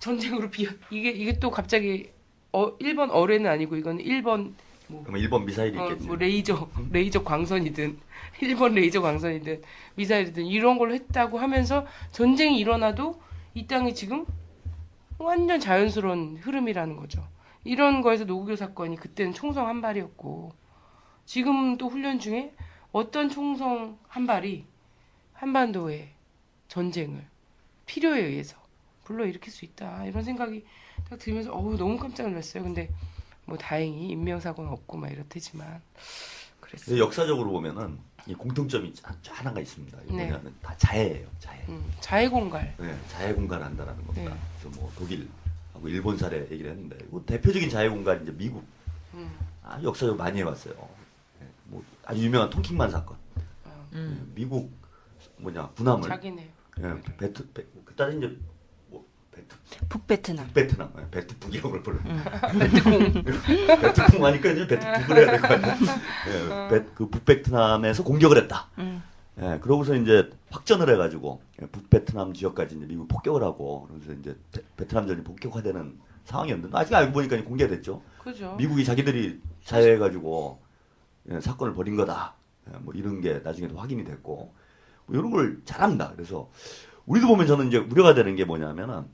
전쟁으로 이게 또 갑자기 1번 어뢰는 아니고 이건 1번 그러면 일본 미사일이 있겠지. 뭐 레이저 광선이든 일본 레이저 광선이든 미사일이든 이런 걸 했다고 하면서 전쟁이 일어나도 이 땅이 지금 완전 자연스러운 흐름이라는 거죠. 이런 거에서 노구교 사건이 그때는 총성 한 발이었고 지금 또 훈련 중에 어떤 총성 한 발이 한반도의 전쟁을 필요에 의해서 불러일으킬 수 있다 이런 생각이 딱 들면서 너무 깜짝 놀랐어요. 근데 뭐 다행히 인명사고는 없고 막 이렇대지만 그랬어요. 역사적으로 보면은 이 공통점이 하나가 있습니다. 이거 네. 뭐냐면 다 자해예요. 자해. 자해 공갈. 네, 자해 공갈을 한다는 겁니다. 네. 그래서 뭐 독일하고 일본 사례 얘기를 했는데 대표적인 자해 공갈이 이제 미국. 역사적으로 많이 해왔어요. 네, 뭐 아주 유명한 통킹만 사건. 미국 군함을 자기네. 그때 이제 북베트남. 베트남, 베트북이라고 불러요. 베트북 하니까 이제 베트북을 해야 될 것 같아요. 그 북베트남에서 공격을 했다. 예, 그러고서 이제 확전을 해가지고 북베트남 지역까지 이제 미국 폭격을 하고 그래서 이제 베트남전이 본격화되는 상황이었는데 아직 알고 보니까 공개됐죠. 그죠. 미국이 자기들이 자해해가지고 사건을 벌인 거다. 뭐 이런 게 나중에도 확인이 됐고 뭐 이런 걸 잘합니다. 그래서 우리도 보면 저는 이제 우려가 되는 게 뭐냐면은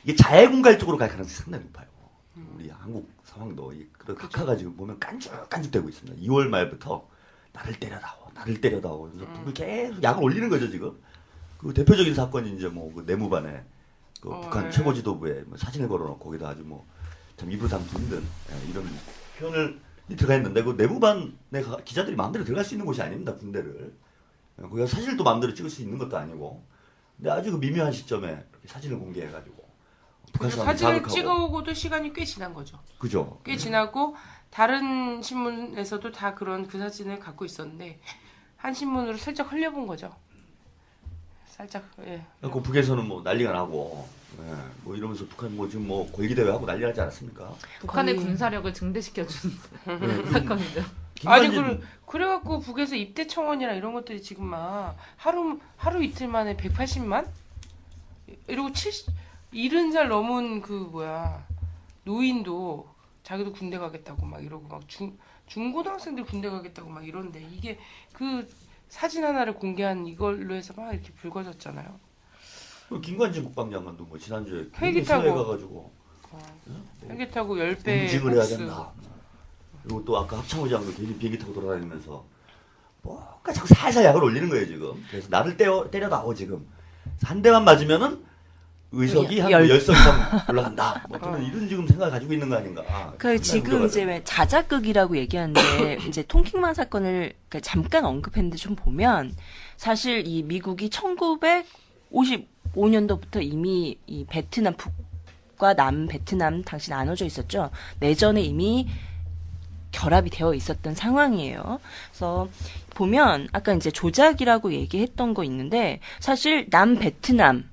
이게 자해 공갈 쪽으로 갈 가능성이 상당히 높아요. 우리 한국 상황도 그런 각하가 지금 보면 깐죽깐죽되고 있습니다. 2월 말부터 나를 때려다오. 그래서 북을 계속 약을 올리는 거죠 지금. 그 대표적인 사건이 이제 그 내무반에 북한 네. 최고 지도부에 사진을 걸어놓고 거기다 아주 참 입으로 담기 힘든 이런 표현을 들어가 있는데 그 내무반에 기자들이 마음대로 들어갈 수 있는 곳이 아닙니다. 군대를. 거기가 사진을 또 마음대로 찍을 수 있는 것도 아니고. 근데 아주 그 미묘한 시점에 이렇게 사진을 공개해가지고 북한 사람들 사진을 자극하고. 찍어오고도 시간이 꽤 지난 거죠. 그죠. 꽤 지나고 다른 신문에서도 다 그런 그 사진을 갖고 있었는데 한 신문으로 살짝 흘려본 거죠. 살짝 그 북에서는 뭐 난리가 나고 뭐 이러면서 북한 지금 골기대회 하고 난리 나지 않았습니까? 북한의 거의- 군사력을 증대시켜준 네, 사건이죠. 아니 김관진- 그래갖고 북에서 입대 청원이랑 이런 것들이 지금 막 하루 이틀 만에 180만 이러고 70살 넘은 노인도 자기도 군대 가겠다고 막 이러고 막 중고등학생들 군대 가겠다고 막 이런데 이게 그 사진 하나를 공개한 이걸로 해서 막 이렇게 불거졌잖아요. 김관진 국방장관도 뭐 지난주에 헬기 서해 타고. 가가지고 헬기 타고 10배 응징을 해야 된다. 그리고 또 아까 합창호 장도 비행기 타고 돌아다니면서 뭔가 자꾸 살살 약을 올리는 거예요 지금. 그래서 나를 때려다오 지금. 한 대만 맞으면은 의석이 한 10석 이상 올라간다. 뭐 저는 이런 지금 생각을 가지고 있는 거 아닌가. 그 지금 이제 왜 자작극이라고 얘기하는데 이제 통킹만 사건을 잠깐 언급했는데 좀 보면 사실 이 미국이 1955년도부터 이미 이 베트남 북과 남 베트남 당시 나눠져 있었죠. 내전에 이미 결합이 되어 있었던 상황이에요. 그래서 보면 아까 이제 조작이라고 얘기했던 거 있는데 사실 남 베트남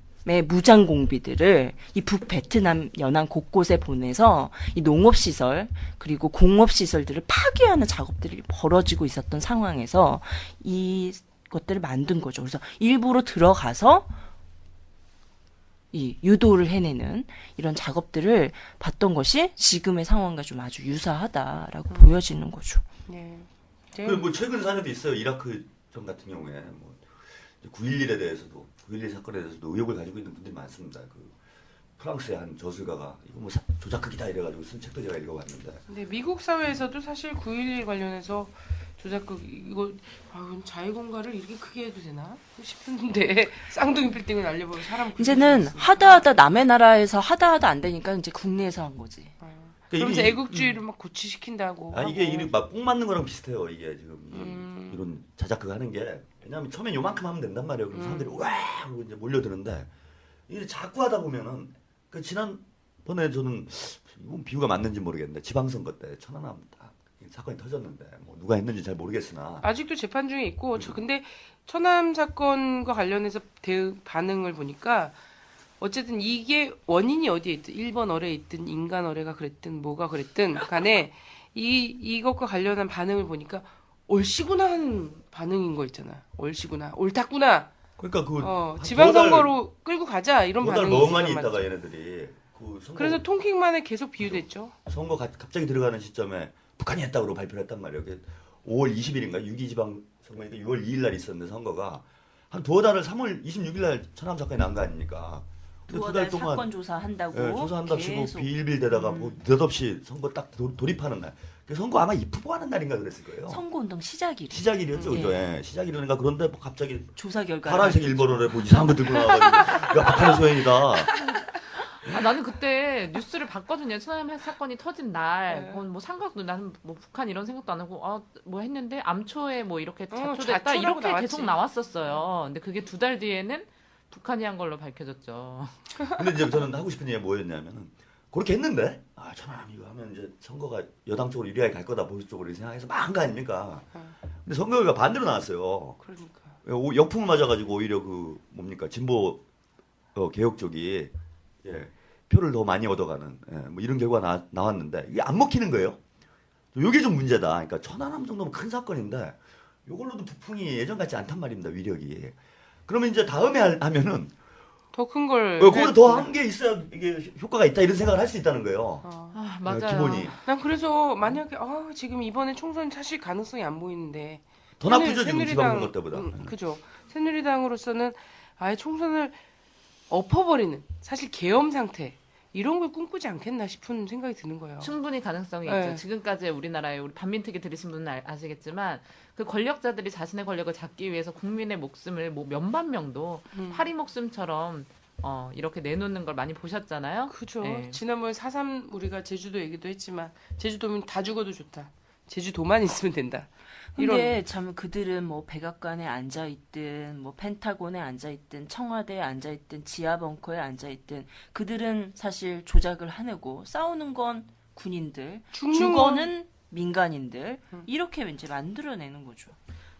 무장 공비들을 이 북베트남 연안 곳곳에 보내서 이 농업시설 그리고 공업시설들을 파괴하는 작업들이 벌어지고 있었던 상황에서 이 것들을 만든 거죠. 그래서 일부러 들어가서 이 유도를 해내는 이런 작업들을 봤던 것이 지금의 상황과 좀 아주 유사하다라고 보여지는 거죠. 네. 뭐 최근 사례도 있어요. 이라크 전 같은 경우에 9.11에 대해서도 9.11 사건에 대해서도 의혹을 가지고 있는 분들이 많습니다. 그 프랑스의 한 저술가가 이거 뭐 조작극이다 이래가지고 쓴 책도 제가 읽어봤는데. 근데 미국 사회에서도 사실 9.11 관련해서 조작극 이거 자해공갈을 이렇게 크게 해도 되나 싶은데 쌍둥이 빌딩을 날려버리고 사람 이제는 하다하다 남의 나라에서 하다하다 안 되니까 이제 국내에서 한 거지. 그러면서 애국주의를 막 고취시킨다고. 이게 하고. 막 뽕 맞는 거랑 비슷해요. 이게 지금 이런 자작극 하는 게 왜냐하면 처음엔 요만큼 하면 된단 말이에요. 그럼 사람들이 와 하고 이제 몰려드는데 이게 자꾸 하다 보면은 그 지난번에 저는 이건 비유가 맞는지 모르겠는데 지방선거 때 천안함 사건이 터졌는데 뭐 누가 했는지 잘 모르겠으나 아직도 재판 중에 있고 근데 천암 사건과 관련해서 반응을 보니까 어쨌든 이게 원인이 어디에 있든 1번 어뢰에 있든 인간 어뢰가 그랬든 뭐가 그랬든 간에 이것과 관련한 반응을 보니까 얼씨구나 하는 반응인 거 있잖아. 얼씨구나, 옳다구나. 그러니까 그 지방선거로 끌고 가자 이런 두달 반응이 멍하니 있었단 있다가 말이지. 얘네들이 그 선거, 그래서 통킥만에 계속 비유됐죠. 선거 갑자기 들어가는 시점에 북한이 했다고 발표를 했단 말이에요. 5월 20일인가 6.2 지방선거니까 6월 2일 날 있었는데 선거가 한 두어 달을 3월 26일 날 천안 사건이 난 거 아닙니까? 근데 두어 두 달 달 동안 사건 조사한다고 예, 조사한답시고 계속. 비일빌대다가 뭐 느닷없이 선거 딱 돌입하는 날. 그 선거 아마 입후보하는 날인가 그랬을 거예요. 선거운동 시작일. 시작일이었죠, 그죠? 예. 시작일이니까 그런데 뭐 갑자기 조사 결과. 파란색 일본어를 뭐 이상한 거 들고 나와가지고 야 북한의 소행이다. 아, 나는 그때 뉴스를 봤거든요. 천안 사건이 터진 날. 네. 뭐 생각도 나는 뭐 북한 이런 생각도 안 하고 뭐 했는데 암초에 뭐 이렇게 자초됐다 자초라고 이렇게 나왔지. 계속 나왔었어요. 근데 그게 2달 뒤에는 북한이 한 걸로 밝혀졌죠. 근데 이제 저는 하고 싶은 얘기가 뭐였냐면은 그렇게 했는데 천안 이거 하면 이제 선거가 여당 쪽으로 유리하게 갈 거다 보수 쪽으로 생각해서 막 한 거 아닙니까? 근데 선거 결과 반대로 나왔어요. 그러니까. 역풍을 맞아가지고 오히려 그 뭡니까 진보 개혁 쪽이 예, 표를 더 많이 얻어가는 뭐 이런 결과가 나왔는데 이게 안 먹히는 거예요. 이게 좀 문제다. 그러니까 천안함 정도면 큰 사건인데 이걸로도 북풍이 예전 같지 않단 말입니다. 위력이. 그러면 이제 다음에 하면은 더 큰 걸. 거기서 더 한 게 있어야 이게 효과가 있다 이런 생각을 할 수 있다는 거예요. 아, 맞아요. 기본이 난 그래서 만약에 지금 이번에 총선 사실 가능성이 안 보이는데 더 나쁘죠 지금 지방선거 때보다. 그죠. 새누리당으로서는 아예 총선을 엎어버리는 사실 계엄 상태 이런 걸 꿈꾸지 않겠나 싶은 생각이 드는 거예요. 충분히 가능성이 네. 있죠. 지금까지 우리나라에 우리 반민특위 들으신 분은 아시겠지만 그 권력자들이 자신의 권력을 잡기 위해서 국민의 목숨을 뭐 몇만 명도 파리 목숨처럼 이렇게 내놓는 걸 많이 보셨잖아요. 그죠. 네. 지난번에 4.3 우리가 제주도 얘기도 했지만 제주도면 다 죽어도 좋다. 제주도만 있으면 된다. 근데 참 그들은 뭐 백악관에 앉아 있든 뭐 펜타곤에 앉아 있든 청와대에 앉아 있든 지하 벙커에 앉아 있든 그들은 사실 조작을 해내고 싸우는 건 군인들, 주거는 민간인들 이렇게 이제 만들어내는 거죠.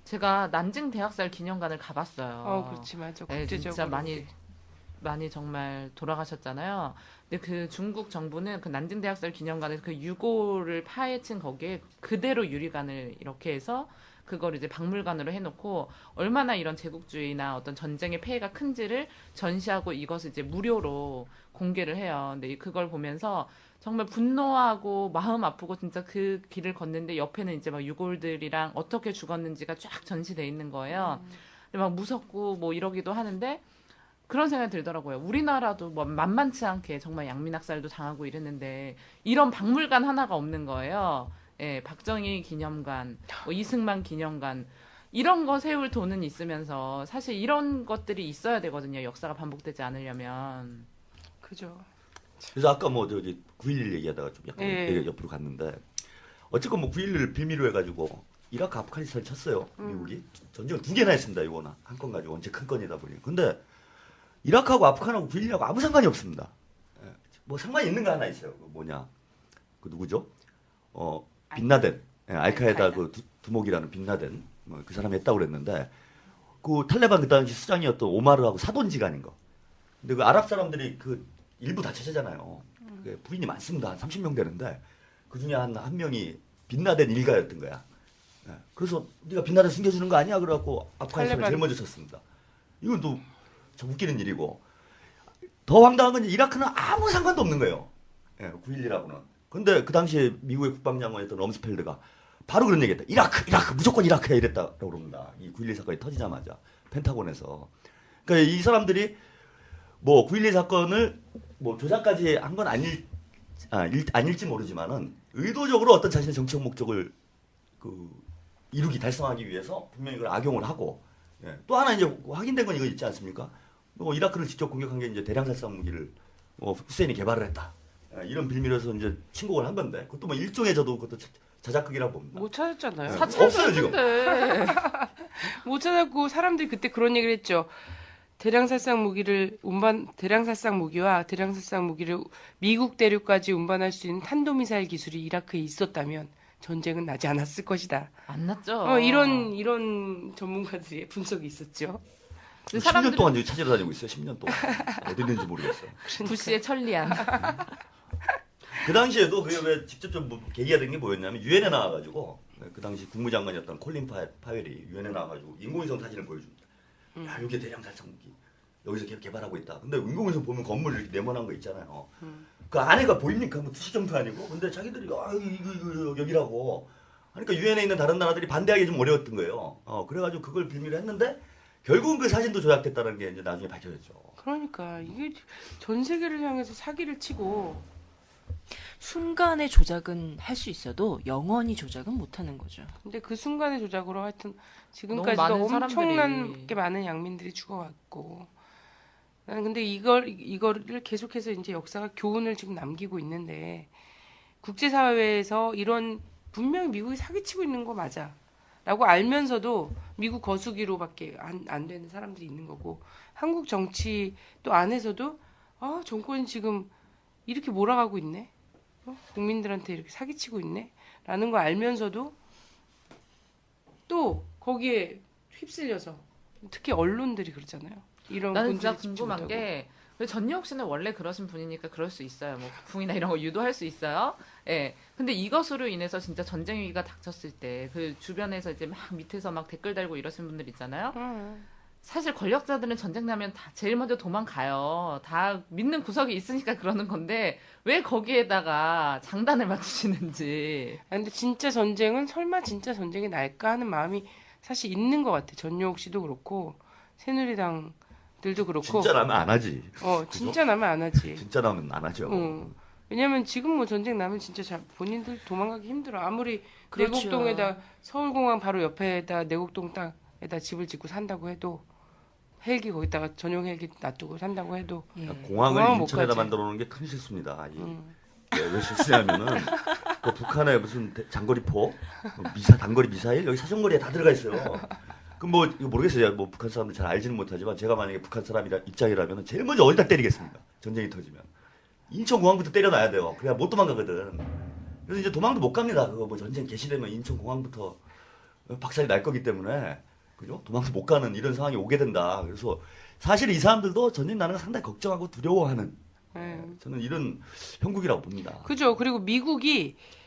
제가 난징 대학살 기념관을 가봤어요. 그렇지 맞아. 네, 국제적으로 진짜 많이 정말 돌아가셨잖아요. 근데 그 중국 정부는 그 난징 대학살 기념관에서 그 유골을 파헤친 거기에 그대로 유리관을 이렇게 해서 그걸 이제 박물관으로 해놓고 얼마나 이런 제국주의나 어떤 전쟁의 폐해가 큰지를 전시하고 이것을 이제 무료로 공개를 해요. 근데 그걸 보면서 정말 분노하고 마음 아프고 진짜 그 길을 걷는데 옆에는 이제 막 유골들이랑 어떻게 죽었는지가 쫙 전시돼 있는 거예요. 근데 막 무섭고 뭐 이러기도 하는데 그런 생각이 들더라고요. 우리나라도 뭐 만만치 않게 정말 양민학살도 당하고 이랬는데 이런 박물관 하나가 없는 거예요. 예, 박정희 기념관, 뭐 이승만 기념관 이런 거 세울 돈은 있으면서 사실 이런 것들이 있어야 되거든요. 역사가 반복되지 않으려면. 그죠. 그래서 아까 뭐 저기 9.11 얘기하다가 좀 약간 예. 옆으로 갔는데 어쨌건 뭐 9.11을 빌미로 해가지고 이라크 아프가니스탄을 쳤어요. 미국이 전쟁을 2개나 했습니다. 이거나 한 건 가지고 원체 큰 건이다 보니. 근데 이라크하고 아프간하고 9.11하고 아무 상관이 없습니다. 예. 뭐 상관이 있는 거 하나 있어요. 그 뭐냐? 그 누구죠? 빈라덴. 예, 알카에다 그 두목이라는 빈라덴. 뭐 그 사람이 했다고 그랬는데 그 탈레반 그 당시 수장이었던 오마르하고 사돈지간인 거. 근데 그 아랍 사람들이 그 일부 다처제잖아요. 그 부인이 많습니다. 한 30명 되는데 그 중에 한 명이 빈라덴 일가였던 거야. 예. 그래서 네가 빈라덴 숨겨주는 거 아니야? 그래갖고 아프가니스탄을 제일 먼저 쳤습니다. 이건 또 참 웃기는 일이고 더 황당한 건 이라크는 아무 상관도 없는 거예요. 예, 9.11하고는. 근데 그 당시에 미국의 국방장관이었던 럼스펠드가 바로 그런 얘기했다. 이라크 무조건 이라크야 이랬다고 그럽니다. 이 9.11 사건이 터지자마자 펜타곤에서. 그러니까 이 사람들이 뭐 9.11 사건을 뭐 조작까지 한 건 아닐지 모르지만은 의도적으로 어떤 자신의 정치적 목적을 달성하기 위해서 분명히 그걸 악용을 하고 예. 또 하나 이제 확인된 건 이거 있지 않습니까? 이라크를 직접 공격한 게 이제 대량살상 무기를 후세인이 개발을 했다. 예, 이런 빌미로서 이제 친곡을 한 건데 그것도 뭐 일종의 저도 그것도 자작극이라고 봅니다. 못 찾았잖아요. 네. 없어요 지금. 못 찾았고 사람들이 그때 그런 얘기를 했죠. 대량살상 무기와 대량살상 무기를 미국 대륙까지 운반할 수 있는 탄도미사일 기술이 이라크에 있었다면 전쟁은 나지 않았을 것이다. 안 났죠. 이런 전문가들의 분석이 있었죠. 10년 동안 여기 찾으러 다니고 있어요. 10년 동안. 어디 있는지 모르겠어요. 부시의 천리안. 그 당시에도 그게 왜 직접 좀 계기가 된 게 뭐였냐면 유엔에 나와가지고 그 당시 국무장관이었던 콜린 파웰이 유엔에 나와가지고 인공위성 사진을 보여줍니다. 야, 이게 대량 살상무기 여기서 개발하고 있다. 근데 인공위성 보면 건물 이렇게 네모난 거 있잖아요. 그 안에가 보입니까? 뭐 투시경도 아니고. 근데 자기들이 이거 여기라고 하니까 유엔에 있는 다른 나라들이 반대하기 좀 어려웠던 거예요. 그래가지고 그걸 빌미로 했는데 결국은 그 사진도 조작됐다는 게 이제 나중에 밝혀졌죠. 그러니까 이게 전 세계를 향해서 사기를 치고 순간의 조작은 할 수 있어도 영원히 조작은 못하는 거죠. 근데 그 순간의 조작으로 하여튼 너무 지금까지도 많은 엄청나게 사람들이 많은 양민들이 죽어갔고 나는 근데 이거를 계속해서 이제 역사가 교훈을 지금 남기고 있는데 국제사회에서 이런 분명히 미국이 사기치고 있는 거 맞아 라고 알면서도 미국 거수기로밖에 안 되는 사람들이 있는 거고 한국 정치 또 안에서도 정권이 지금 이렇게 몰아가고 있네 국민들한테 이렇게 사기치고 있네 라는 거 알면서도 또 거기에 휩쓸려서 특히 언론들이 그러잖아요. 이런 나는 본질에 진짜 집중 궁금한 못하고. 게 전유옥 씨는 원래 그러신 분이니까 그럴 수 있어요. 뭐 북풍이나 이런 거 유도할 수 있어요. 예. 근데 이것으로 인해서 진짜 전쟁 위기가 닥쳤을 때 그 주변에서 이제 막 밑에서 막 댓글 달고 이러신 분들 있잖아요. 사실 권력자들은 전쟁 나면 다 제일 먼저 도망가요. 다 믿는 구석이 있으니까 그러는 건데 왜 거기에다가 장단을 맞추시는지. 근데 진짜 전쟁은 설마 진짜 전쟁이 날까 하는 마음이 사실 있는 것 같아. 전유옥 씨도 그렇고 새누리당들도 그렇고. 진짜 나면 안 하지. 진짜 나면 안 하지. 진짜 나면 안 하죠. 왜냐면 지금 뭐 전쟁 나면 진짜 본인들 도망가기 힘들어. 아무리 그렇죠. 내곡동에다 서울공항 바로 옆에다 내곡동 땅에다 집을 짓고 산다고 해도 헬기 거기다가 전용 헬기 놔두고 산다고 해도 예. 공항을 공항은 못 인천에다 가지. 만들어 놓은 게 큰 실수입니다. 왜 실수냐면은 그 북한의 무슨 장거리포, 단거리 미사일 여기 사정거리에 다 들어가 있어요. 그럼 뭐 이거 모르겠어요. 뭐 북한 사람들 잘 알지는 못하지만 제가 만약에 북한 사람이라 입장이라면 제일 먼저 어디다 때리겠습니까? 전쟁이 터지면 인천공항부터 때려놔야 돼요. 그래야 못 도망가거든. 그래서 이제 도망도 못 갑니다. 그거 뭐 전쟁 개시되면 인천공항부터 박살이 날 거기 때문에 그죠? 도망도 못 가는 이런 상황이 오게 된다. 그래서 사실 이 사람들도 전쟁 나는 거 상당히 걱정하고 두려워하는 저는 이런 형국이라고 봅니다. 그죠. 그리고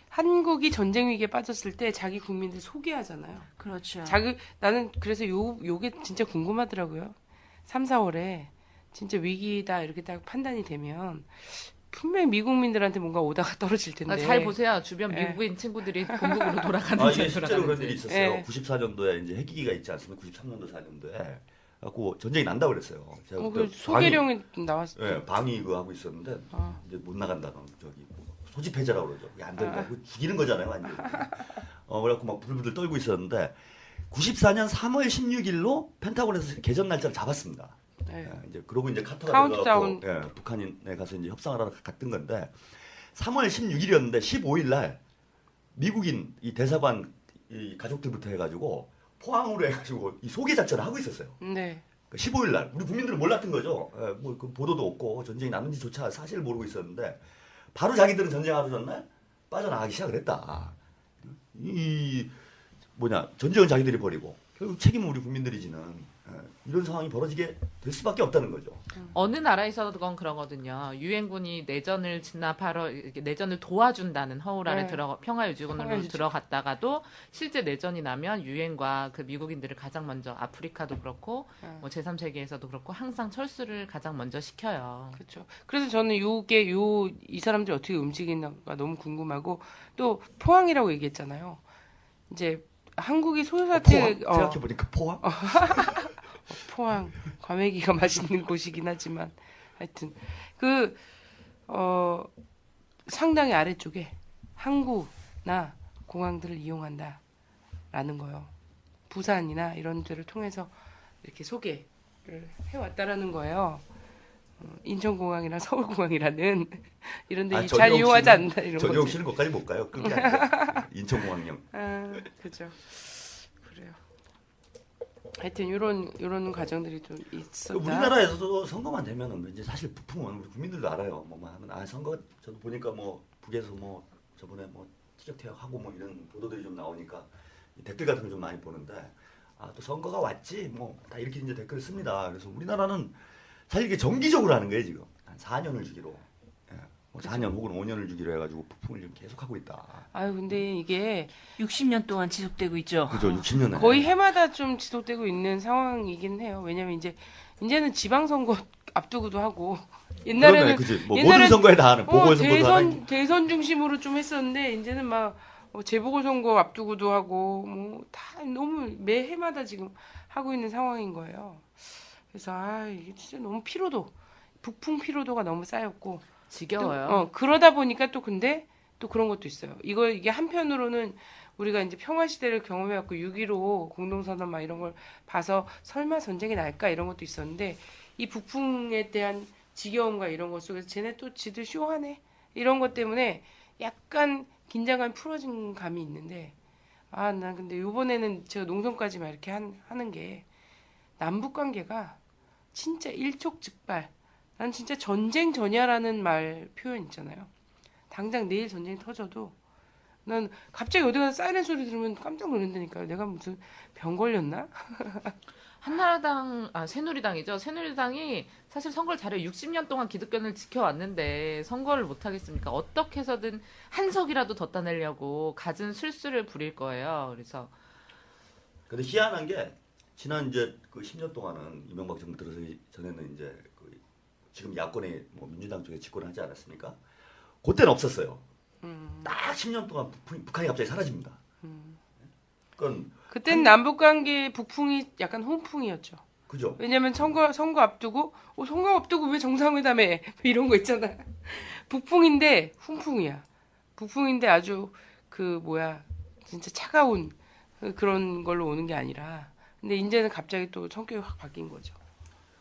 한국이 전쟁 위기에 빠졌을 때 자기 국민들 소개하잖아요. 그렇죠. 나는 그래서 요게 진짜 궁금하더라고요. 3, 4월에 진짜 위기다 이렇게 딱 판단이 되면 분명히 미국민들한테 뭔가 오다가 떨어질 텐데. 잘 보세요. 주변 예. 미국인 친구들이 본국으로 돌아가는지 이게 실제로 그런 일이 돌아가는지. 있었어요. 예. 94년도에 이제 핵위기가 있지 않습니까? 93년도 4년도에 갖고 전쟁이 난다 그랬어요. 제가 그 그때 소개령이 나왔을 때. 방위 그거 하고 있었는데 아. 이제 못 나간다는 저기 뭐 소집해제라고 그러죠. 이게 안 된다. 고 죽이는 거잖아요, 완전. 그래갖고 막 부들부들 떨고 있었는데 94년 3월 16일로 펜타곤에서 개전 날짜를 잡았습니다. 네. 이제 그러고 이제 카터가 카운트다운. 들어가고 북한에 가서 이제 협상을 하러 갔던 건데 3월 16일이었는데 15일 날 미국인 이 대사관 이 가족들부터 해가지고 포항으로 해가지고 이 소개 자체를 하고 있었어요. 네. 15일 날 우리 국민들은 몰랐던 거죠. 뭐 그 보도도 없고 전쟁이 났는지조차 사실을 모르고 있었는데 바로 자기들은 전쟁 하루 전날 빠져나가기 시작을 했다. 전쟁은 자기들이 벌이고 결국 책임은 우리 국민들이지는 이런 상황이 벌어지게 될 수밖에 없다는 거죠. 어느 나라에서건 그러거든요. 유엔군이 내전을 진압하러 이렇게 내전을 도와준다는 허울 아래 네. 평화유지군으로 평화유지. 들어갔다가도 실제 내전이 나면 유엔과 그 미국인들을 가장 먼저 아프리카도 그렇고 뭐 제3세계에서도 그렇고 항상 철수를 가장 먼저 시켜요. 그렇죠. 그래서 저는 이 사람들이 어떻게 움직이는가 너무 궁금하고 또 포항이라고 얘기했잖아요. 이제 한국이 소요사태 포항? 생각해보니까 포항? 포항 과메기가 맛있는 곳이긴 하지만 하여튼 상당히 아래쪽에 항구나 공항들을 이용한다라는 거요. 부산이나 이런 데를 통해서 이렇게 소개를 해왔다라는 거예요. 인천공항이나 서울공항이라는 이런 데 잘 이용하지 않는다 이런 전용 거지. 씨는 거기까지 못 가요. 그게 아니라 인천공항령. 그죠. 그래요. 하여튼 이런 과정들이 좀 있었다. 우리나라에서도 선거만 되면은 이제 사실 부품은 우리 국민들도 알아요. 뭐만 하면 선거 저도 보니까 뭐 북에서 뭐 저번에 뭐 티격태격하고 뭐 이런 보도들이 좀 나오니까 댓글 같은 거 좀 많이 보는데 또 선거가 왔지 뭐 다 이렇게 이제 댓글을 씁니다. 그래서 우리나라는 사실 이게 정기적으로 하는 거예요 지금 한 4년을 주기로 4년 혹은 5년을 주기로 해가지고 부풍을 지금 계속하고 있다. 아유 근데 이게 60년 동안 지속되고 있죠. 그죠? 60년 거의 해마다 좀 지속되고 있는 상황이긴 해요. 왜냐면 이제는 지방선거 앞두고도 하고 옛날에는 그지? 뭐 옛날엔 모든 선거에 다 하는 보궐선거도 하는. 대선 중심으로 좀 했었는데 이제는 막 재보궐선거 앞두고도 하고 뭐 다 너무 매 해마다 지금 하고 있는 상황인 거예요. 그래서 이게 진짜 너무 북풍 피로도가 너무 쌓였고 지겨워요. 또, 그러다 보니까 또 근데 또 그런 것도 있어요. 이게 한편으로는 우리가 이제 평화 시대를 경험해왔고 6.15 공동선언 막 이런 걸 봐서 설마 전쟁이 날까 이런 것도 있었는데 이 북풍에 대한 지겨움과 이런 것 속에서 쟤네 또 지들 쇼하네 이런 것 때문에 약간 긴장감이 풀어진 감이 있는데 난 근데 이번에는 제가 농성까지 막 이렇게 하는 게 남북 관계가 진짜 일촉즉발. 난 진짜 전쟁 전야라는 말 표현 있잖아요. 당장 내일 전쟁이 터져도 난 갑자기 어디 가서 사이렌 소리 들으면 깜짝 놀란다니까요. 내가 무슨 병 걸렸나? 새누리당이죠. 새누리당이 사실 선거를 잘해 60년 동안 기득권을 지켜왔는데 선거를 못 하겠습니까? 어떻게 해서든 한 석이라도 더 따내려고 갖은 술수를 부릴 거예요. 그래서 근데 희한한 게 지난 이제 그 10년 동안은 이명박 정부 들어서기 전에는 이제 지금 야권의 뭐 민주당 쪽에 집권을 하지 않았습니까? 그때는 없었어요. 딱 10년 동안 북한이 갑자기 사라집니다. 그땐 남북 관계 북풍이 약간 홍풍이었죠. 그죠? 왜냐면 선거 앞두고 선거 앞두고 왜 정상회담해 이런 거 있잖아. 북풍인데 훈풍이야. 북풍인데 아주 진짜 차가운 그런 걸로 오는 게 아니라 근데 이제는 갑자기 또 성격이 확 바뀐 거죠.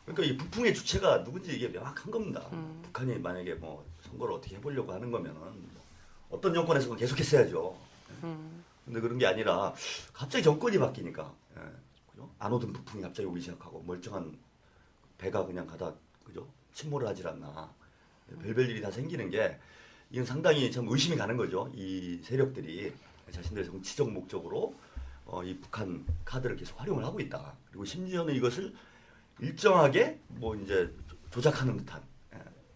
그러니까 이 북풍의 주체가 누군지 이게 명확한 겁니다. 북한이 만약에 뭐 선거를 어떻게 해보려고 하는 거면은 어떤 정권에서 계속했어야죠. 근데 그런 게 아니라 갑자기 정권이 바뀌니까 그죠? 안 오던 북풍이 갑자기 오기 시작하고 멀쩡한 배가 그냥 가다 그죠? 침몰을 하질 않나. 별별 일이 다 생기는 게 이건 상당히 참 의심이 가는 거죠. 이 세력들이 자신들의 정치적 목적으로 이 북한 카드를 계속 활용을 하고 있다. 그리고 심지어는 이것을 일정하게 뭐 이제 조작하는 듯한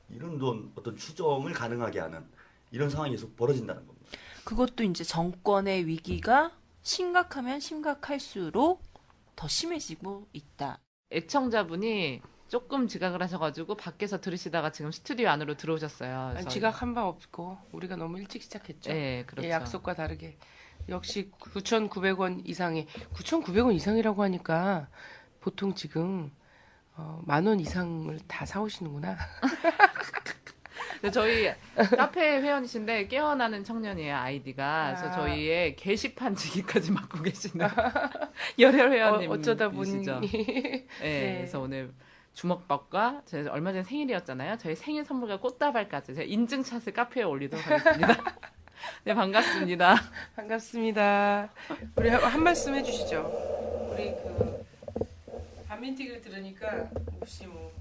이런 어떤 추정을 가능하게 하는 이런 상황이 계속 벌어진다는 겁니다. 그것도 이제 정권의 위기가 심각하면 심각할수록 더 심해지고 있다. 애청자분이 조금 지각을 하셔가지고 밖에서 들으시다가 지금 스튜디오 안으로 들어오셨어요. 아니, 지각한 바 없고 우리가 너무 일찍 시작했죠. 네, 그렇죠. 약속과 다르게 역시 9,900원 이상이 9,900원 이상이라고 하니까 보통 지금 10,000원 이상을 다 사오시는구나. 저희 카페 회원이신데 깨어나는 청년이에요, 아이디가. 그래서 저희의 게시판 지기까지 맡고 계시는 열혈 회원님. 어쩌다 보니. 네, 그래서 오늘 주먹밥과 제가 얼마 전에 생일이었잖아요. 저희 생일 선물과 꽃다발까지 제가 인증샷을 카페에 올리도록 하겠습니다. 네, 반갑습니다. 반갑습니다. 우리 한 말씀 해주시죠. 우리 반민특위를 들으니까 혹시 뭐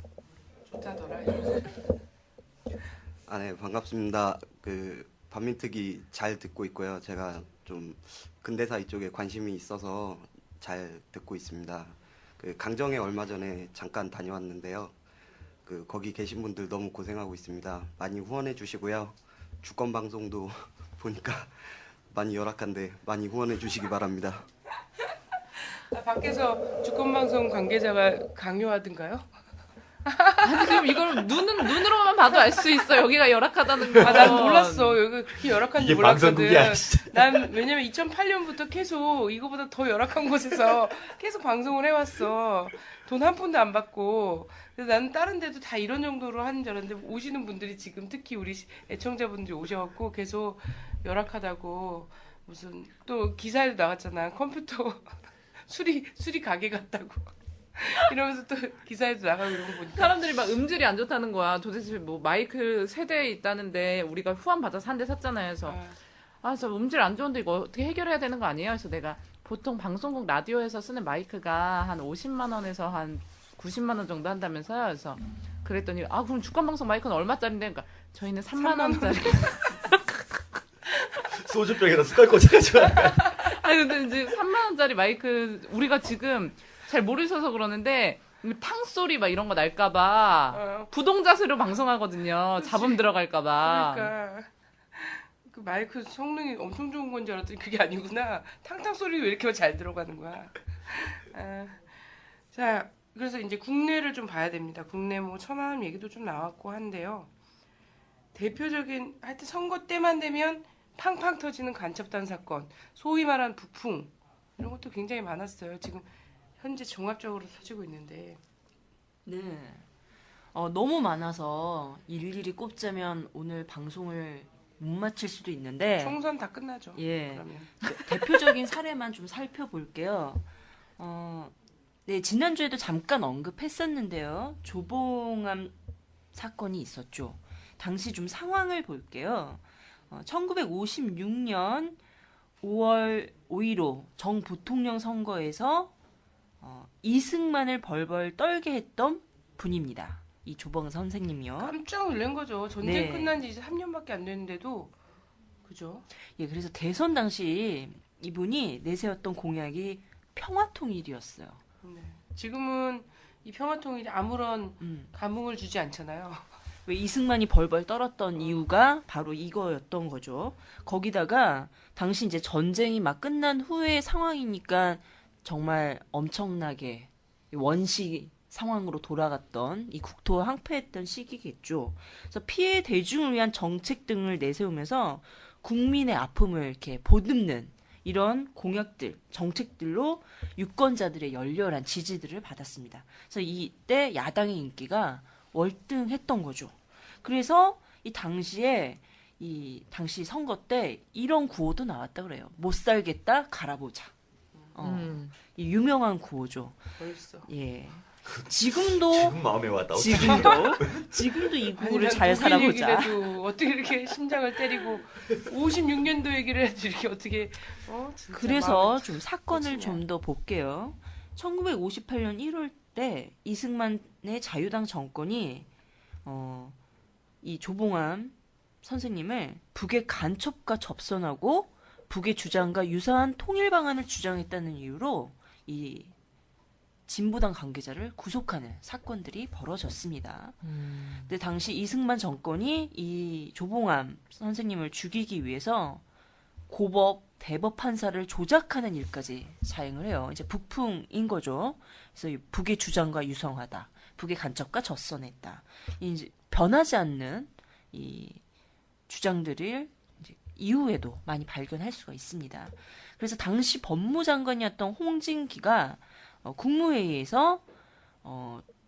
좋다더라 이러면서. 네, 반갑습니다. 반민특위 잘 듣고 있고요. 제가 좀 근대사 이쪽에 관심이 있어서 잘 듣고 있습니다. 강정에 얼마 전에 잠깐 다녀왔는데요. 거기 계신 분들 너무 고생하고 있습니다. 많이 후원해 주시고요. 주권 방송도 보니까 많이 열악한데 많이 후원해 주시기 바랍니다. 밖에서 주권방송 관계자가 강요하던가요? 아니, 지금 이걸 눈으로만 봐도 알 수 있어. 여기가 열악하다는 거. 난 몰랐어. 여기가 그렇게 열악한지 이게 몰랐거든. 방송국이야, 진짜. 난 왜냐면 2008년부터 계속 이거보다 더 열악한 곳에서 계속 방송을 해왔어. 돈 한 푼도 안 받고. 그래서 나는 다른 데도 다 이런 정도로 하는 줄 알았는데 오시는 분들이 지금 특히 우리 애청자분들이 오셔갖고 계속 열악하다고 무슨 또 기사에도 나왔잖아. 컴퓨터 수리 가게 같다고. 이러면서 또 기사에도 나가고 이런 거 보니까 사람들이 막 음질이 안 좋다는 거야. 도대체 뭐 마이크 세대에 있다는데 우리가 후원 받아서 한 대 샀잖아요. 그래서 저 음질 안 좋은데 이거 어떻게 해결해야 되는 거 아니에요? 그래서 내가 보통 방송국 라디오에서 쓰는 마이크가 한 50만 원에서 한 90만 원 정도 한다면서요. 그래서 그랬더니 그럼 주권방송 마이크는 얼마짜리인데? 그러니까 저희는 3만 원짜리. 소주병에다 숟갈 꽂아가지고. 아니 근데 이제 3만 원짜리 마이크 우리가 지금 잘 모르셔서 그러는데 탕 소리 막 이런 거 날까봐 부동자세로 방송하거든요. 잡음 들어갈까봐. 그러니까 그 마이크 성능이 엄청 좋은 건 줄 알았더니 그게 아니구나. 탕탕 소리 왜 이렇게 잘 들어가는 거야? 자, 그래서 이제 국내를 좀 봐야 됩니다. 국내 뭐 천안함 얘기도 좀 나왔고 한데요. 대표적인 하여튼 선거 때만 되면 팡팡 터지는 간첩단 사건, 소위 말하는 북풍 이런 것도 굉장히 많았어요. 지금 현재 종합적으로 터지고 있는데. 네. 너무 많아서 일일이 꼽자면 오늘 방송을 못 마칠 수도 있는데 총선 다 끝나죠. 예. 그러면. 대표적인 사례만 좀 살펴볼게요. 네, 지난주에도 잠깐 언급했었는데요. 조봉암 사건이 있었죠. 당시 좀 상황을 볼게요. 1956년 5월 5.15 정부통령 선거에서 이승만을 벌벌 떨게 했던 분입니다. 이 조봉 선생님이요. 깜짝 놀란 거죠. 전쟁 네. 끝난 지 이제 3년밖에 안 됐는데도 그죠? 예, 그래서 대선 당시 이분이 내세웠던 공약이 평화통일이었어요. 네. 지금은 이 평화통일이 아무런 음. 감흥을 주지 않잖아요. 왜 이승만이 벌벌 떨었던 이유가 바로 이거였던 거죠. 거기다가 당시 이제 전쟁이 막 끝난 후의 상황이니까 정말 엄청나게 원시 상황으로 돌아갔던 이 국토 황폐했던 시기겠죠. 그래서 피해 대중을 위한 정책 등을 내세우면서 국민의 아픔을 이렇게 보듬는 이런 공약들, 정책들로 유권자들의 열렬한 지지들을 받았습니다. 그래서 이때 야당의 인기가 월등했던 거죠. 그래서 이 당시 선거 때 이런 구호도 나왔다 그래요. 못 살겠다, 갈아보자. 이 유명한 구호죠. 벌써. 예. 지금도 지금 마음에 왔다. 지금도 이 아니, 구호를 난 잘 독일 살아보자. 얘기를 해도 어떻게 이렇게 심장을 때리고 56년도 얘기를 해도 이렇게 어떻게 진짜 그래서 마음이 좀 사건을 미치냐. 좀 더 볼게요. 1958년 1월 때 이승만의 자유당 정권이 이 조봉암 선생님을 북의 간첩과 접선하고 북의 주장과 유사한 통일 방안을 주장했다는 이유로 이 진보당 관계자를 구속하는 사건들이 벌어졌습니다. 근데 당시 이승만 정권이 이 조봉암 선생님을 죽이기 위해서 고법, 대법 판사를 조작하는 일까지 자행을 해요. 이제 북풍인 거죠. 그래서 이 북의 주장과 유성하다, 북의 간첩과 젖선했다. 이제 변하지 않는 이 주장들을 이제 이후에도 많이 발견할 수가 있습니다. 그래서 당시 법무장관이었던 홍진기가 국무회의에서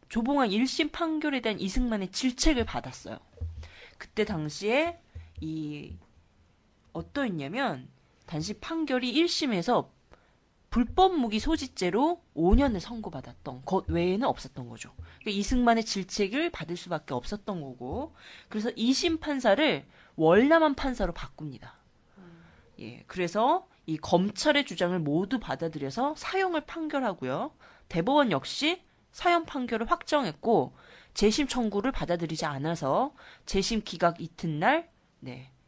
조봉암 1심 판결에 대한 이승만의 질책을 받았어요. 그때 당시에 어떠했냐면 당시 판결이 1심에서 불법 무기 소지죄로 5년을 선고받았던 것 외에는 없었던 거죠. 그러니까 이승만의 질책을 받을 수밖에 없었던 거고, 그래서 2심 판사를 월남한 판사로 바꿉니다. 예, 그래서 이 검찰의 주장을 모두 받아들여서 사형을 판결하고요. 대법원 역시 사형 판결을 확정했고, 재심 청구를 받아들이지 않아서 재심 기각 이튿날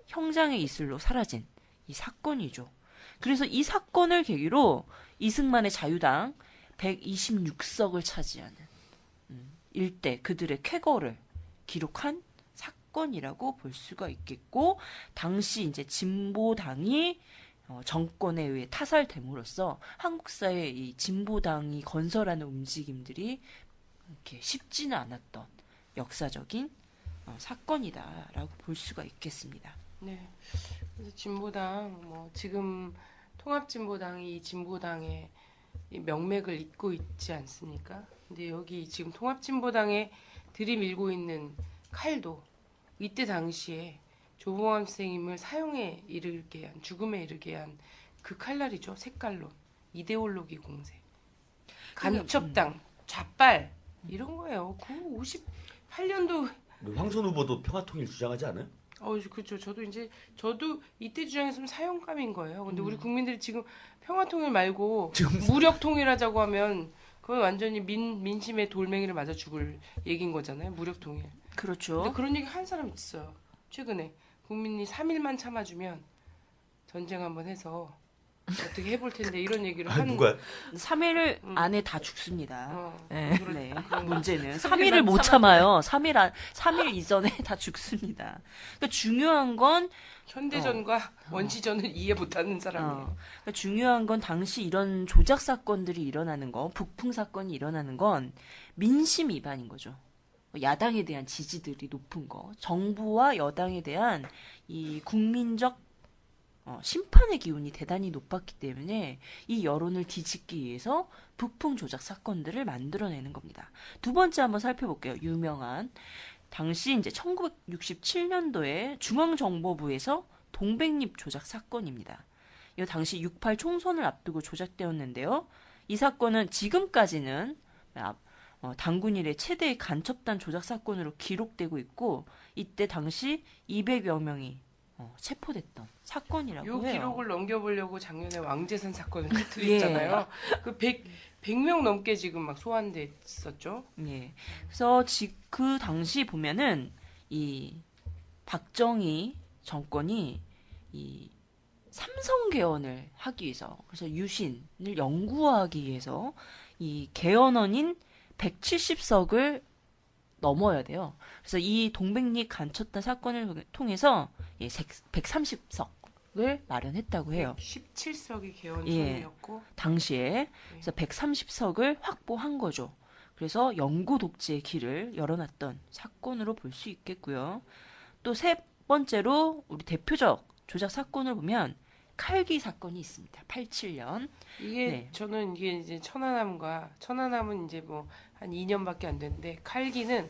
형장의 이슬로 사라진 이 사건이죠. 그래서 이 사건을 계기로 이승만의 자유당 126석을 차지하는 일대 그들의 쾌거를 기록한 사건이라고 볼 수가 있겠고, 당시 이제 진보당이 정권에 의해 타살됨으로써 한국 사회의 이 진보당이 건설하는 움직임들이 이렇게 쉽지는 않았던 역사적인 사건이다라고 볼 수가 있겠습니다. 네. 그래서 진보당 지금 통합진보당이 이 진보당의 이 명맥을 잇고 있지 않습니까? 근데 여기 지금 통합진보당에 들이밀고 있는 칼도 이때 당시에 조봉암 선생님을 사형에 이르게 한, 죽음에 이르게 한 그 칼날이죠. 색깔론, 이데올로기 공세, 간첩당, 좌빨 이런 거예요. 그 58년도 황선 후보도 평화통일 주장하지 않아요? 그렇죠. 저도 이때 주장했으면 사형감인 거예요. 근데 우리 국민들이 지금 평화통일 말고 무력통일하자고 하면 그건 완전히 민심의 돌멩이를 맞아 죽을 얘기인 거잖아요. 무력통일. 그렇죠. 근데 그런 얘기 한 사람 있어요. 최근에 국민이 3일만 참아주면 전쟁 한번 해서 어떻게 해볼 텐데 이런 얘기를 아, 하는 누가 3일 안에 다 죽습니다. 네. 그런- 네. 그런 문제는 3일 3일을 못 참아요. 참아요. 3일 이전에 다 죽습니다. 그러니까 중요한 건 현대전과 원시전을 이해 못하는 사람이에요. 그러니까 중요한 건 당시 이런 조작 사건들이 일어나는 거, 북풍 사건이 일어나는 건 민심 위반인 거죠. 야당에 대한 지지들이 높은 거, 정부와 여당에 대한 이 국민적 심판의 기운이 대단히 높았기 때문에 이 여론을 뒤집기 위해서 북풍 조작 사건들을 만들어내는 겁니다. 두 번째 한번 살펴볼게요. 유명한 당시 이제 1967년도에 중앙정보부에서 동백잎 조작 사건입니다. 이 당시 6.8 총선을 앞두고 조작되었는데요. 이 사건은 지금까지는 당군 이래 최대의 간첩단 조작 사건으로 기록되고 있고 이때 당시 200여 명이 체포됐던 사건이라고 요 해요. 기록을 넘겨보려고 작년에 왕재산 사건을 터뜨렸잖아요. 그 100명 넘게 지금 막 소환됐었죠. 예. 그래서 그 당시 보면은 이 박정희 정권이 이 삼성 개헌을 하기 위해서 그래서 유신을 영구화하기 위해서 이 개헌원인 170석을 넘어야 돼요. 그래서 이 동백잎 간첩단 사건을 통해서 130석을 마련했다고 해요. 17석이 개헌 예. 총이었고 당시에 그래서 130석을 확보한 거죠. 그래서 영구 독재의 길을 열어놨던 사건으로 볼 수 있겠고요. 또 세 번째로 우리 대표적 조작 사건을 보면 칼기 사건이 있습니다. 87년. 이게 네. 저는 이게 이제 천안함은 이제 뭐 한 2년밖에 안 됐는데 칼기는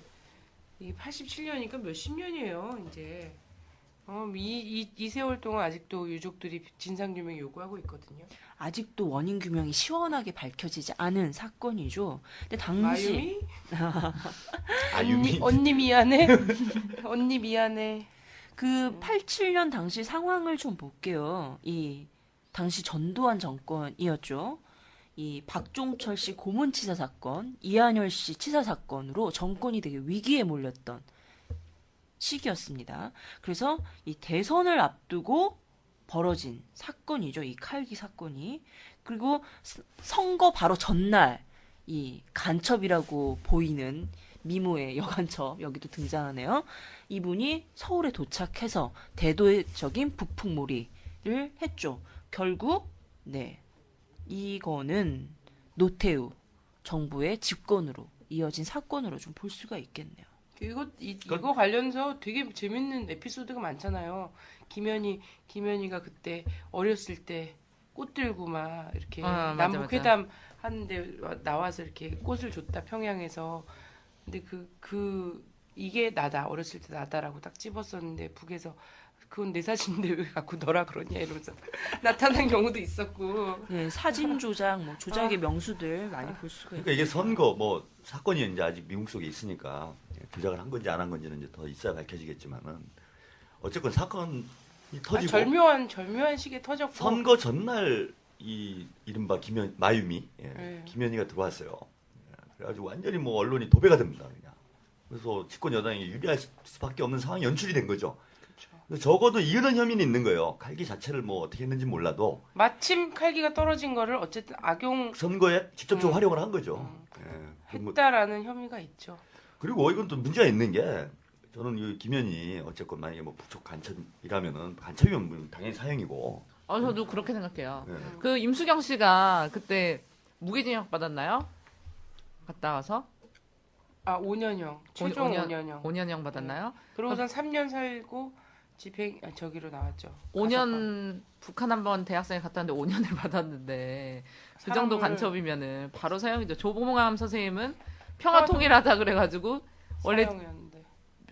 이게 87년이니까 몇십 년이에요. 이제 이 세월 동안 아직도 유족들이 진상규명 요구하고 있거든요. 아직도 원인 규명이 시원하게 밝혀지지 않은 사건이죠. 근데 당시 마유미? 아유미 언니 미안해. 언니 미안해. 그 87년 당시 상황을 좀 볼게요. 이 당시 전두환 정권이었죠. 이 박종철 씨 고문치사 사건, 이한열 씨 치사 사건으로 정권이 되게 위기에 몰렸던 시기였습니다. 그래서 이 대선을 앞두고 벌어진 사건이죠. 이 칼기 사건이. 그리고 선거 바로 전날 이 간첩이라고 보이는 미모의 여간첩 여기도 등장하네요. 이분이 서울에 도착해서 대도적인 북풍몰이를 했죠. 결국 이거는 노태우 정부의 집권으로 이어진 사건으로 좀 볼 수가 있겠네요. 이거 관련해서 되게 재밌는 에피소드가 많잖아요. 김연희가 그때 어렸을 때 꽃 들고 막 이렇게 맞아, 남북 회담 하는데 나와서 이렇게 꽃을 줬다 평양에서. 근데 이게 나다 어렸을 때 나다라고 딱 집었었는데 북에서 그건 내 사진인데 왜 갖고 너라 그러냐 이러면서 나타난 경우도 있었고. 네, 사진 조작, 조작의 명수들 많이 볼 수가 그러니까 있어요. 이게 선거 뭐 사건이 이제 아직 미국 속에 있으니까 조작을 한 건지 안 한 건지는 이제 더 있어야 밝혀지겠지만은 어쨌건 사건이 터지고 절묘한 시기에 터졌고. 선거 전날 이 이른바 마유미 네. 김연희가 들어왔어요. 그래가지고 완전히 뭐 언론이 도배가 됩니다. 그냥. 그래서 집권 여당이 유리할 수밖에 없는 상황이 연출이 된 거죠. 그래서 적어도 이런 혐의는 있는 거예요. 칼기 자체를 뭐 어떻게 했는지 몰라도 마침 칼기가 떨어진 거를 어쨌든 악용 선거에 직접적으로 활용을 한 거죠. 그런 거- 했다라는 혐의가 있죠. 그리고 이건 또 문제가 있는 게 저는 이 김연희 어쨌건 만약에 뭐 북쪽 간첩이라면은 간첩이면 당연히 사형이고. 저도 그렇게 생각해요. 예. 그 임수경 씨가 그때 무기징역 받았나요? 갔다 와서 5년형. 최종 5년 5년형. 5년형 받았나요? 그러고선 3년 살고 저기로 나왔죠. 5년 북한 한번 대학생에 갔다 왔는데 5년을 받았는데 그 정도 사람을- 간첩이면은 바로 사형이죠. 조봉암 선생님은 평화 통일하다 그래가지고 원래 사형이었는데.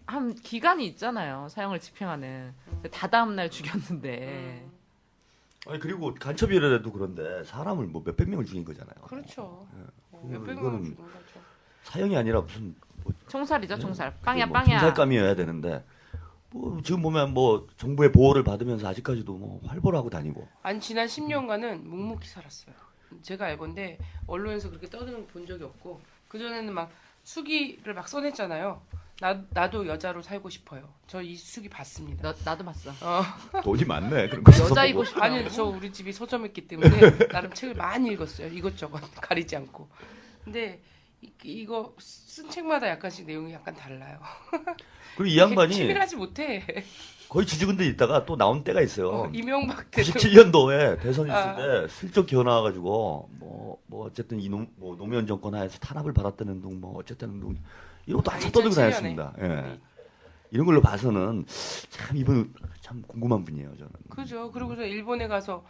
한 기간이 있잖아요. 사형을 집행하는. 다 다음 날 죽였는데. 아니 그리고 간첩이라도 그런데 사람을 뭐 몇백 명을 죽인 거잖아요. 그렇죠. 예. 몇백 이거는 명을 죽은 거죠. 사형이 아니라 무슨 총살이죠, 총살. 빵야 뭐 빵야. 총살감이어야 되는데 뭐 지금 보면 뭐 정부의 보호를 받으면서 아직까지도 뭐 활보를 하고 다니고. 아니 지난 10년간은 묵묵히 살았어요. 제가 알건데 언론에서 그렇게 떠드는 거 본 적이 없고 그 전에는 막 수기를 막 써냈잖아요. 나도 여자로 살고 싶어요. 저 이수기 봤습니다. 나도 봤어. 돈이 많네. 그런 거 여자이고 싶어. 아니 저 우리 집이 서점했기 때문에 나름 책을 많이 읽었어요. 이것저것 가리지 않고. 근데 이거 쓴 책마다 약간씩 내용이 약간 달라요. 그리고 이 양반이 치밀하지 못해. 거의 지지근데 있다가 또 나온 때가 있어요. 이명박 대통령 97년도에 대선 있을 때 슬쩍 기어 나와가지고 뭐 어쨌든 이 노무현 정권 하에서 탄압을 받았다는 둥 뭐 어쨌든 둥 이런 것도 한참 떠들고 2007년에. 다녔습니다. 예. 이런 걸로 봐서는 참 이분 참 궁금한 분이에요 저는. 그죠. 그리고서 일본에 가서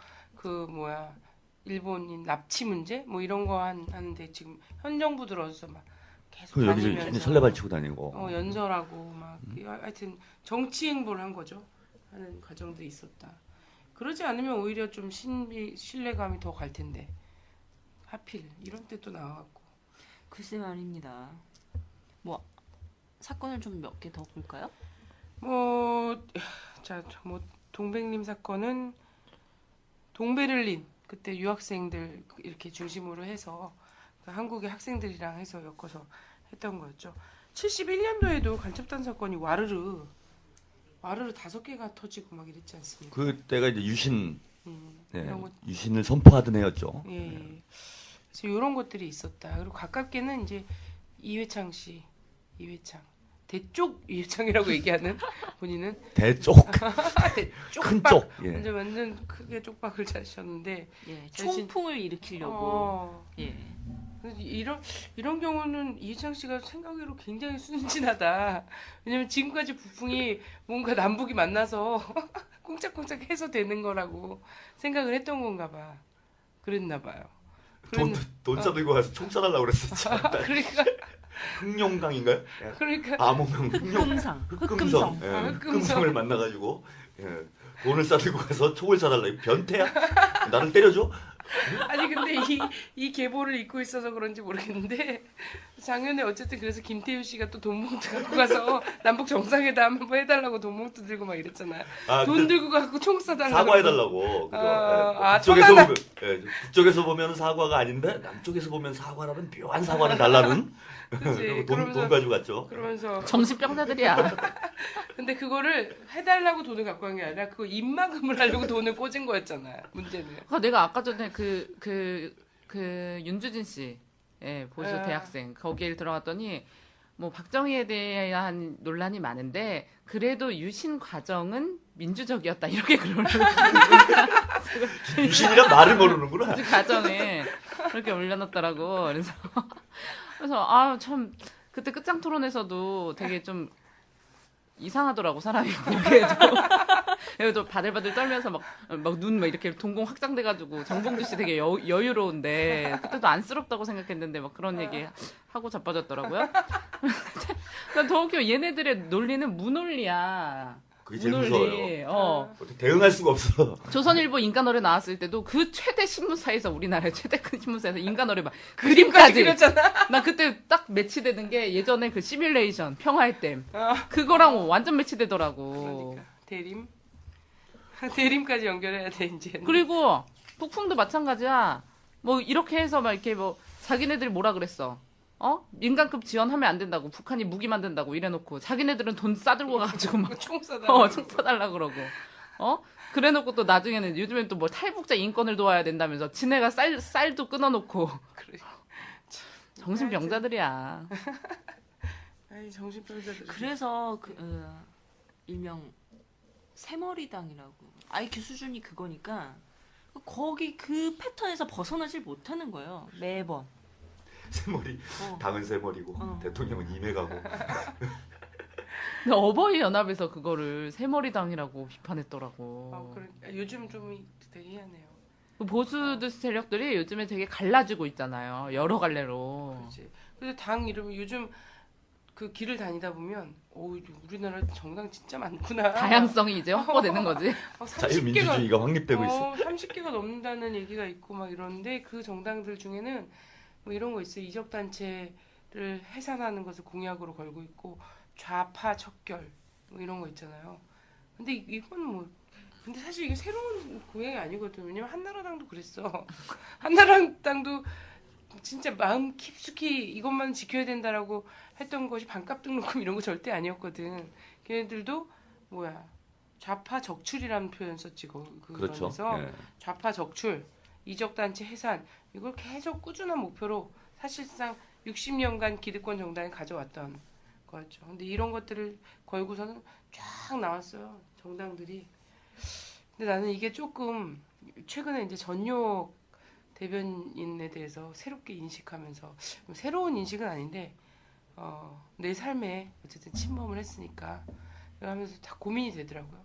일본인 납치 문제 뭐 이런 거 하는데 지금 현 정부 들어서 막 계속 그 여기서 다니면서 설레발 치고 다니고. 연설하고 막 하여튼 정치 행보를 한 거죠. 하는 과정도 있었다. 그러지 않으면 오히려 좀 신뢰감이 더 갈 텐데 하필 이런 때 또 나와갖고. 글쎄 말입니다. 뭐 사건을 좀 몇 개 더 볼까요? 동백님 사건은 동베를린 그때 유학생들 이렇게 중심으로 해서 한국의 학생들이랑 해서 엮어서 했던 거였죠. 71년도에도 간첩단 사건이 와르르 5개가 터지고 막 이랬지 않습니까? 그때가 이제 유신 이런 것, 유신을 선포하던 해였죠. 예. 그래서 이런 것들이 있었다. 그리고 가깝게는 이제 이회창 대쪽 이회창이라고 얘기하는 본인은 대쪽 큰 쪽. 예. 완전 크게 쪽박을 자셨는데 예, 총풍을 일으키려고. 예. 이런 경우는 이회창 씨가 생각으로 굉장히 순진하다. 왜냐면 지금까지 북풍이 뭔가 남북이 만나서 꽁짝꽁짝 해서 되는 거라고 생각을 했던 건가 봐. 그랬나 봐요. 돈 싸들고 가서 총 쏴달라고 그랬었지. 그러니까 흑룡강인가요? 그러니까 암호명 흑금성. 흑금성. 예, 흑금성을 만나가지고 돈을 싸들고 가서 총을 쏴달라. 이거 변태야? 나를 때려줘? 아니 근데 이 계보를 잇고 있어서 그런지 모르겠는데 작년에 어쨌든 그래서 김태우 씨가 또 돈봉투 갖고 가서 남북 정상회담 한번 해달라고 돈봉투 들고 막 이랬잖아요. 돈 들고 가고 총 쏴달라고. 사과해달라고. 북쪽에서 보면 사과가 아닌데 남쪽에서 보면 사과라는 묘한 사과를 달라는. 그치, 돈 가지고 갔죠. 그러면서 정신병자들이야. 근데 그거를 해달라고 돈을 갖고 간 게 아니라 그거 입막음을 하려고 돈을 꽂은 거였잖아요. 문제는. 내가 아까 전에 그 윤주진 씨, 예, 보수 대학생 거기에 들어갔더니 뭐 박정희에 대한 논란이 많은데 그래도 유신 과정은 민주적이었다 이렇게 그러는 유신이란 말을 모르는구나. 그 과정에 그렇게 올려놨더라고. 그래서 참 그때 끝장 토론에서도 되게 좀 이상하더라고 사람이 보기에도. 그래도 바들바들 떨면서 막 눈 막 이렇게 동공 확장돼가지고 정봉주 씨 되게 여유로운데 그때도 안쓰럽다고 생각했는데 막 그런 얘기 하고 자빠졌더라고요. 난 더 웃겨. 얘네들의 논리는 무논리야. 그게 제일 무서워요. 어떻게 대응할 수가 없어. 조선일보 인간어뢰 나왔을 때도 그 최대 신문사에서 우리나라의 최대 큰 신문사에서 인간어뢰 막 그림까지 그렸잖아. 난 그때 딱 매치되는 게 예전에 그 시뮬레이션 평화의 댐 그거랑 완전 매치되더라고. 그러니까 대림까지 연결해야 돼 이제. 그리고 북풍도 마찬가지야. 뭐 이렇게 해서 막 이렇게 뭐 자기네들이 뭐라 그랬어. 민간급 지원하면 안 된다고. 북한이 무기 만든다고 이래놓고 자기네들은 돈 싸들고 가가지고 막 총 쏴달라고. 총 쏴달라 그러고. 그래놓고 또 나중에는 요즘엔 또 뭐 탈북자 인권을 도와야 된다면서 지네가 쌀도 끊어놓고. 그래. 정신병자들이야. 아이 정신병자들. 그래서 일명 새머리당이라고 IQ 수준이 그거니까 거기 그 패턴에서 벗어나질 못하는 거예요. 매번. 새머리. 당은 새머리고 대통령은 임해가고. 근데 어버이 연합에서 그거를 새머리당이라고 비판했더라고. 그러니까 요즘 좀 되게 희한해요. 보수 세력들이 요즘에 되게 갈라지고 있잖아요. 여러 갈래로. 그렇지. 그래서 당 이름이 요즘 그 길을 다니다 보면 우리나라 정당 진짜 많구나. 다양성이 이제 확보되는 거지. 자유민주주의가 확립되고 있어. 30개가 넘는다는 얘기가 있고 막 이러는데 그 정당들 중에는 뭐 이런 거 있어요. 이적단체를 해산하는 것을 공약으로 걸고 있고 좌파 척결 뭐 이런 거 있잖아요. 근데 이건 근데 사실 이게 새로운 공약이 아니거든. 왜냐면 한나라당도 그랬어. 한나라당도 진짜 마음 깊숙이 이것만 지켜야 된다라고 했던 것이 반값 등록금 이런 거 절대 아니었거든. 걔네들도 뭐야 좌파 적출이라는 표현 썼지 그렇죠. 그러면서 예. 좌파 적출, 이적단체 해산 이걸 계속 꾸준한 목표로 사실상 60년간 기득권 정당이 가져왔던 거였죠. 근데 이런 것들을 걸고서는 쫙 나왔어요. 정당들이. 근데 나는 이게 조금 최근에 이제 전욕 대변인에 대해서 새롭게 인식하면서 새로운 인식은 아닌데 내 삶에 어쨌든 침범을 했으니까 하면서 다 고민이 되더라고요.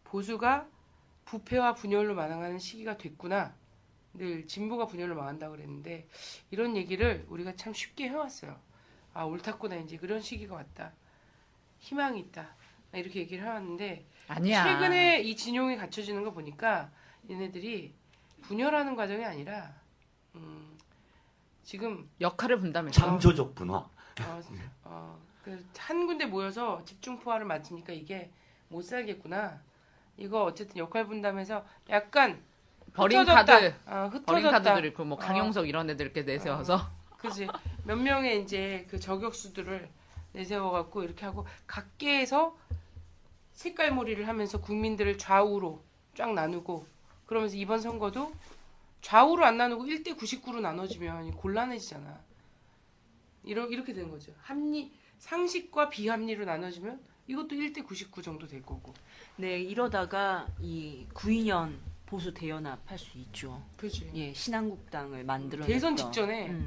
보수가 부패와 분열로 망하는 시기가 됐구나. 늘 진보가 분열로 망한다고 그랬는데 이런 얘기를 우리가 참 쉽게 해왔어요. 아 옳았구나 이제 그런 시기가 왔다. 희망이 있다. 이렇게 얘기를 해왔는데 아니야. 최근에 이 진용이 갖춰지는 거 보니까 얘네들이 분열하는 과정이 아니라 지금 역할을 분담해서. 창조적 분화. 한 군데 모여서 집중포화를 맞으니까 이게 못 살겠구나. 이거 어쨌든 역할 분담해서 약간 버린 흩어졌다. 카드, 흩어졌다. 버린 카드들 있고 뭐 강용석 이런 애들 이렇게 내세워서 그지. 몇 명의 이제 그 저격수들을 내세워갖고 이렇게 하고 각계에서 색깔몰이를 하면서 국민들을 좌우로 쫙 나누고 그러면서 이번 선거도 좌우로 안 나누고 1대 99로 나눠지면 곤란해지잖아. 이렇게 되는 거죠. 상식과 비합리로 나눠지면 이것도 1대 99 정도 될 거고. 네, 이러다가 이 92년 보수 대연합 할 수 있죠. 그지. 예, 신한국당을 만들어 대선 직전에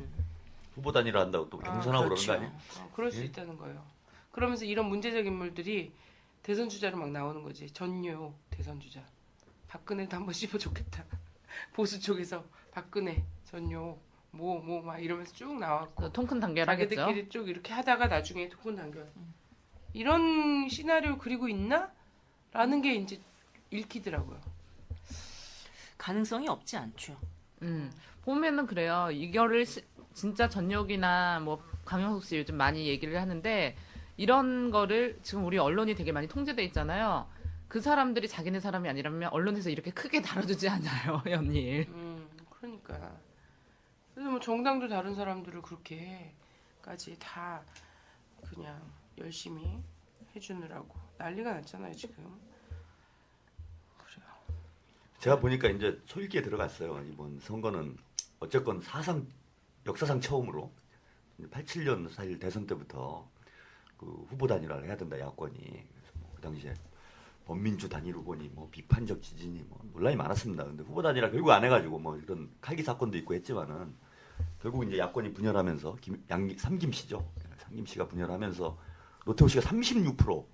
후보 단일화 한다고 또 경선하고 그렇죠. 그러는 거 아니에요? 그럴 수 있다는 거예요. 그러면서 이런 문제적 인물들이 대선 주자로 막 나오는 거지. 전효 대선 주자. 박근혜도 한번 씹어줬겠다. 보수 쪽에서 박근혜, 전효, 막 이러면서 쭉 나왔고. 통큰 단결하겠죠. 자기들끼리 쭉 이렇게 하다가 나중에 토큰 단결. 이런 시나리오 그리고 있나? 라는 게 이제 읽히더라고요. 가능성이 없지 않죠. 보면은 그래요. 이거를 진짜 전역이나 뭐 강영석 씨 요즘 많이 얘기를 하는데 이런 거를 지금 우리 언론이 되게 많이 통제돼 있잖아요. 그 사람들이 자기네 사람이 아니라면 언론에서 이렇게 크게 다뤄주지 않아요, 연일. 그러니까. 그래서 뭐 정당도 다른 사람들을 그렇게까지 다 그냥 열심히 해주느라고 난리가 났잖아요 지금. 그래요. 제가 보니까 이제 소일기에 들어갔어요. 이번 선거는 어쨌건 역사상 처음으로 87년 4.1 대선 때부터 그 후보 단일화를 해야 된다 야권이. 그래서 그 당시에 범민주 단일 후보니 뭐 비판적 지진이 뭐 논란이 많았습니다. 근데 후보 단일화 결국 안 해가지고 뭐 이런 칼기 사건도 있고 했지만은 결국 이제 야권이 분열하면서 삼김씨죠. 삼김씨가 분열하면서 노태우 씨가 36%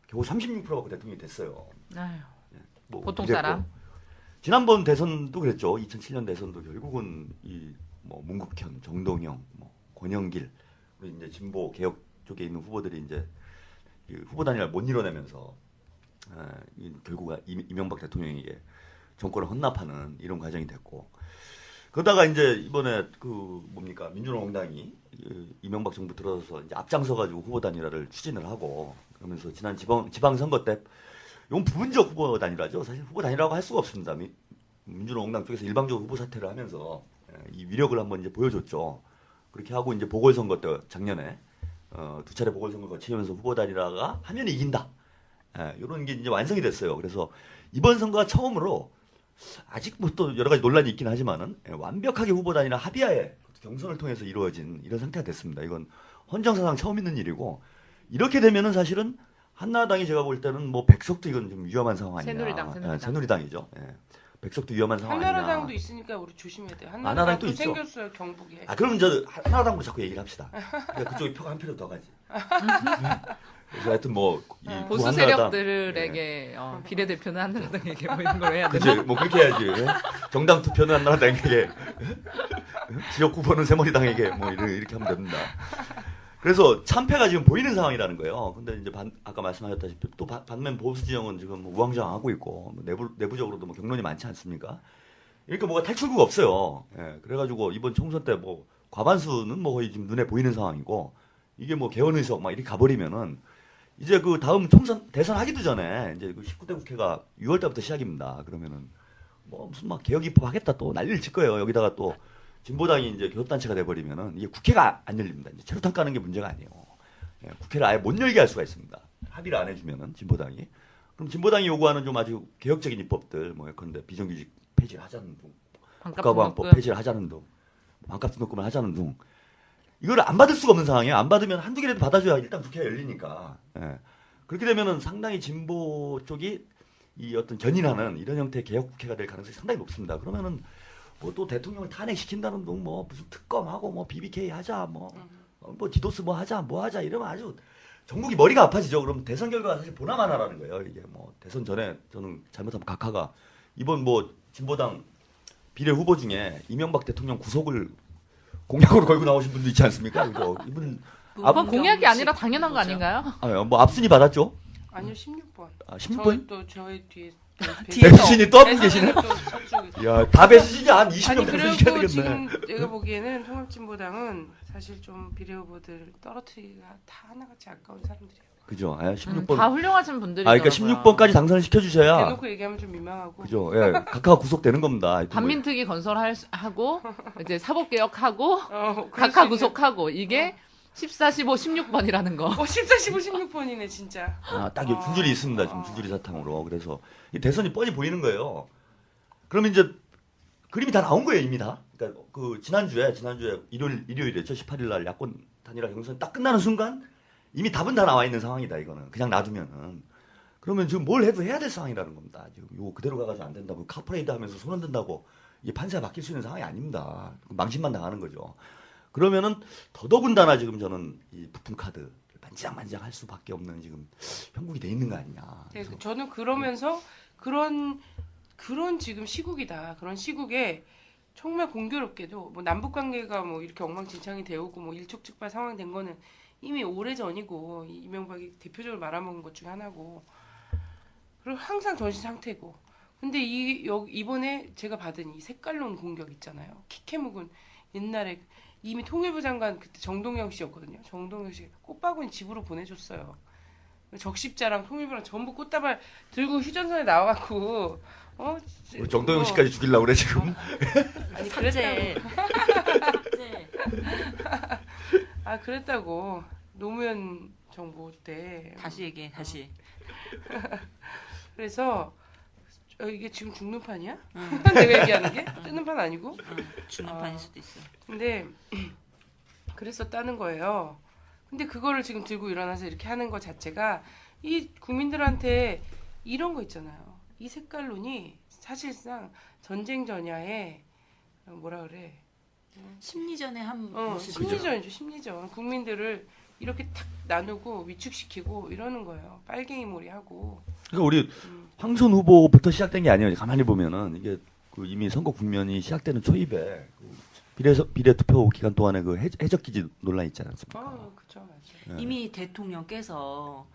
겨우 36% 갖고 대통령이 됐어요. 아유, 뭐 보통 이랬고. 사람. 지난번 대선도 그랬죠. 2007년 대선도 결국은 이 뭐 문국현, 정동영, 뭐 권영길 이제 진보 개혁 쪽에 있는 후보들이 이제 후보 단일화 못 이뤄내면서 결국 이명박 대통령에게 정권을 헌납하는 이런 과정이 됐고 그러다가 이제 이번에 민주노동당이 이명박 정부 들어서 이제 앞장서 가지고 후보 단일화를 추진을 하고 그러면서 지난 지방선거 때 이건 부분적 후보 단일화죠. 사실 후보 단일화라고 할 수가 없습니다. 민주노동당 쪽에서 일방적으로 후보 사퇴를 하면서 이 위력을 한번 이제 보여줬죠. 그렇게 하고 이제 보궐선거 때 작년에 두 차례 보궐선거 거치면서 후보 단일화가 하면 이긴다. 이런 게 이제 완성이 됐어요. 그래서 이번 선거가 처음으로 아직 뭐 또 여러 가지 논란이 있긴 하지만은 완벽하게 후보 단일화 합의하에 경선을 통해서 이루어진 이런 상태가 됐습니다. 이건 헌정사상 처음 있는 일이고 이렇게 되면은 사실은 한나라당이 제가 볼 때는 뭐 백석도 이건 좀 위험한 상황 아니냐. 새누리당. 새누리당이죠. 백석도 위험한 상황 아니냐. 한나라당도 있으니까 우리 조심해야 돼요. 한나라당도 한나라당도 있죠. 생겼어요 경북에. 그럼 저 한나라당으로 자꾸 얘기를 합시다. 그러니까 그쪽에 표가 한 표로 더 가지. 그래서 하여튼 뭐 보수 세력들에게 비례대표는 한나라당에게 뭐 이런 걸 해야 그치, 되나? 뭐 그렇게 해야지. 정당 투표는 한나라당에게, 지역 후보는 새머리당에게 뭐 이렇게 하면 됩니다. 그래서 참패가 지금 보이는 상황이라는 거예요. 근데 이제 아까 말씀하셨다시피 또 반면 보수 진영은 지금 뭐 우왕좌왕하고 있고 내부적으로도 뭐 경론이 많지 않습니까? 그러니까 뭐가 탈출구가 없어요. 그래가지고 이번 총선 때 뭐 과반수는 뭐 거의 지금 눈에 보이는 상황이고 이게 뭐 개헌 의석 막 이렇게 가버리면은 이제 그 다음 대선 하기도 전에 이제 그 19대 국회가 6월 달부터 시작입니다. 그러면은 뭐 무슨 막 개혁 입법 하겠다 또 난리를 칠 거예요. 여기다가 또 진보당이 이제 교섭단체가 돼버리면은 이게 국회가 안 열립니다. 이제 최루탄 까는 게 문제가 아니에요. 예, 국회를 아예 못 열게 할 수가 있습니다. 합의를 안 해주면은 진보당이. 그럼 진보당이 요구하는 좀 아주 개혁적인 입법들, 뭐 예컨대 비정규직 폐지를 하자는 등, 국가보안법 폐지를 하자는 등, 반값 등록금을 하자는 등, 이거를 안 받을 수가 없는 상황이에요. 안 받으면 한두 개라도 받아줘야 일단 국회가 열리니까. 예. 그렇게 되면은 상당히 진보 쪽이 이 어떤 견인하는 이런 형태의 개혁 국회가 될 가능성이 상당히 높습니다. 그러면은 뭐 또 대통령을 탄핵시킨다는 둥, 뭐 무슨 특검하고 뭐 BBK 하자, 뭐 디도스 뭐 하자, 뭐 하자 이러면 아주 전국이 머리가 아파지죠. 그럼 대선 결과가 사실 보나마나라는 거예요. 이게 뭐 대선 전에 저는 잘못하면 각하가 이번 뭐 진보당 비례 후보 중에 이명박 대통령 구속을 공약으로 걸고 나오신 분도 있지 않습니까? 그죠? 이분 그건 공약이 아니라 당연한 거 아닌가요? 뭐 앞순위 받았죠? 아니요 16번. 16번? 또 저희 뒤에 배수진이 또 한 분 계시네? 또 서쪽에. 야, 다 배수진이 한 20명 아니 배수시켜야 그리고 되겠네. 지금 제가 보기에는 통합진보당은 사실 좀 비례 후보들 떨어뜨리기가 다 하나같이 아까운 사람들이에요. 그죠? 16번. 다 훌륭하신 분들이. 그러니까 16번까지 당선을 시켜주셔야. 대놓고 얘기하면 좀 민망하고. 그죠? 예, 각하가 구속되는 겁니다. 하여튼 뭐. 반민특위 건설하고 이제 사법개혁하고 그럴 수 각하 있는. 구속하고 이게 14, 15, 16번이라는 거. 14, 15, 16번이네 진짜. 딱 줄줄이 있습니다. 지금 줄줄이 사탕으로. 그래서 이 대선이 뻔히 보이는 거예요. 그러면 이제 그림이 다 나온 거예요, 이미 다. 그러니까 그 지난주에 일요일이었죠. 18일 날 야권 단일화 경선 딱 끝나는 순간 이미 답은 다 나와 있는 상황이다. 이거는 그냥 놔두면은. 그러면 지금 뭘 해도 해야 될 상황이라는 겁니다. 지금 요 그대로 가가지고 안 된다고 카프레이드 하면서 손 흔든다고 이게 판세가 바뀔 수 있는 상황이 아닙니다. 망신만 당하는 거죠. 그러면은 더더군다나 지금 저는 이 부품 카드 만지작 할 수밖에 없는 지금 형국이 돼 있는 거 아니냐. 네, 저는 그러면서 그런 지금 시국이다. 그런 시국에 정말 공교롭게도 뭐 남북 관계가 뭐 이렇게 엉망진창이 되오고 뭐 일촉즉발 상황 된 거는 이미 오래 전이고 이명박이 대표적으로 말아먹은 것 중에 하나고 그리고 항상 전시 상태고 근데 이번에 제가 받은 이 색깔론 공격 있잖아요. 키케묵은 옛날에 이미 통일부 장관 그때 정동영 씨였거든요. 정동영 씨 꽃바구니 집으로 보내줬어요. 적십자랑 통일부랑 전부 꽃다발 들고 휴전선에 나와갖고 우리 정동영 씨까지 죽이려고 그래 지금. 아니 삭제. 그랬다고 노무현 정부 때 다시 얘기해, 다시. 그래서 이게 지금 죽는 판이야? 내가 얘기하는 게 뜨는 판 아니고? 죽는 판일 수도 있어. 근데 그랬었다는 거예요. 근데 그거를 지금 들고 일어나서 이렇게 하는 것 자체가 이 국민들한테 이런 거 있잖아요. 이 색깔론이 사실상 전쟁 전야에 뭐라 그래? 심리전의 한 모습이죠. 심리전이죠. 심리전. 국민들을 이렇게 탁 나누고 위축시키고 이러는 거예요. 빨갱이몰이 하고. 그러니까 우리 황선 후보부터 시작된 게 아니에요. 가만히 보면은 이게 그 이미 선거 국면이 시작되는 초입에 비례 투표 기간 동안에 그 해적 기지 논란 있지 않습니까? 그렇죠, 맞아요. 이미 대통령께서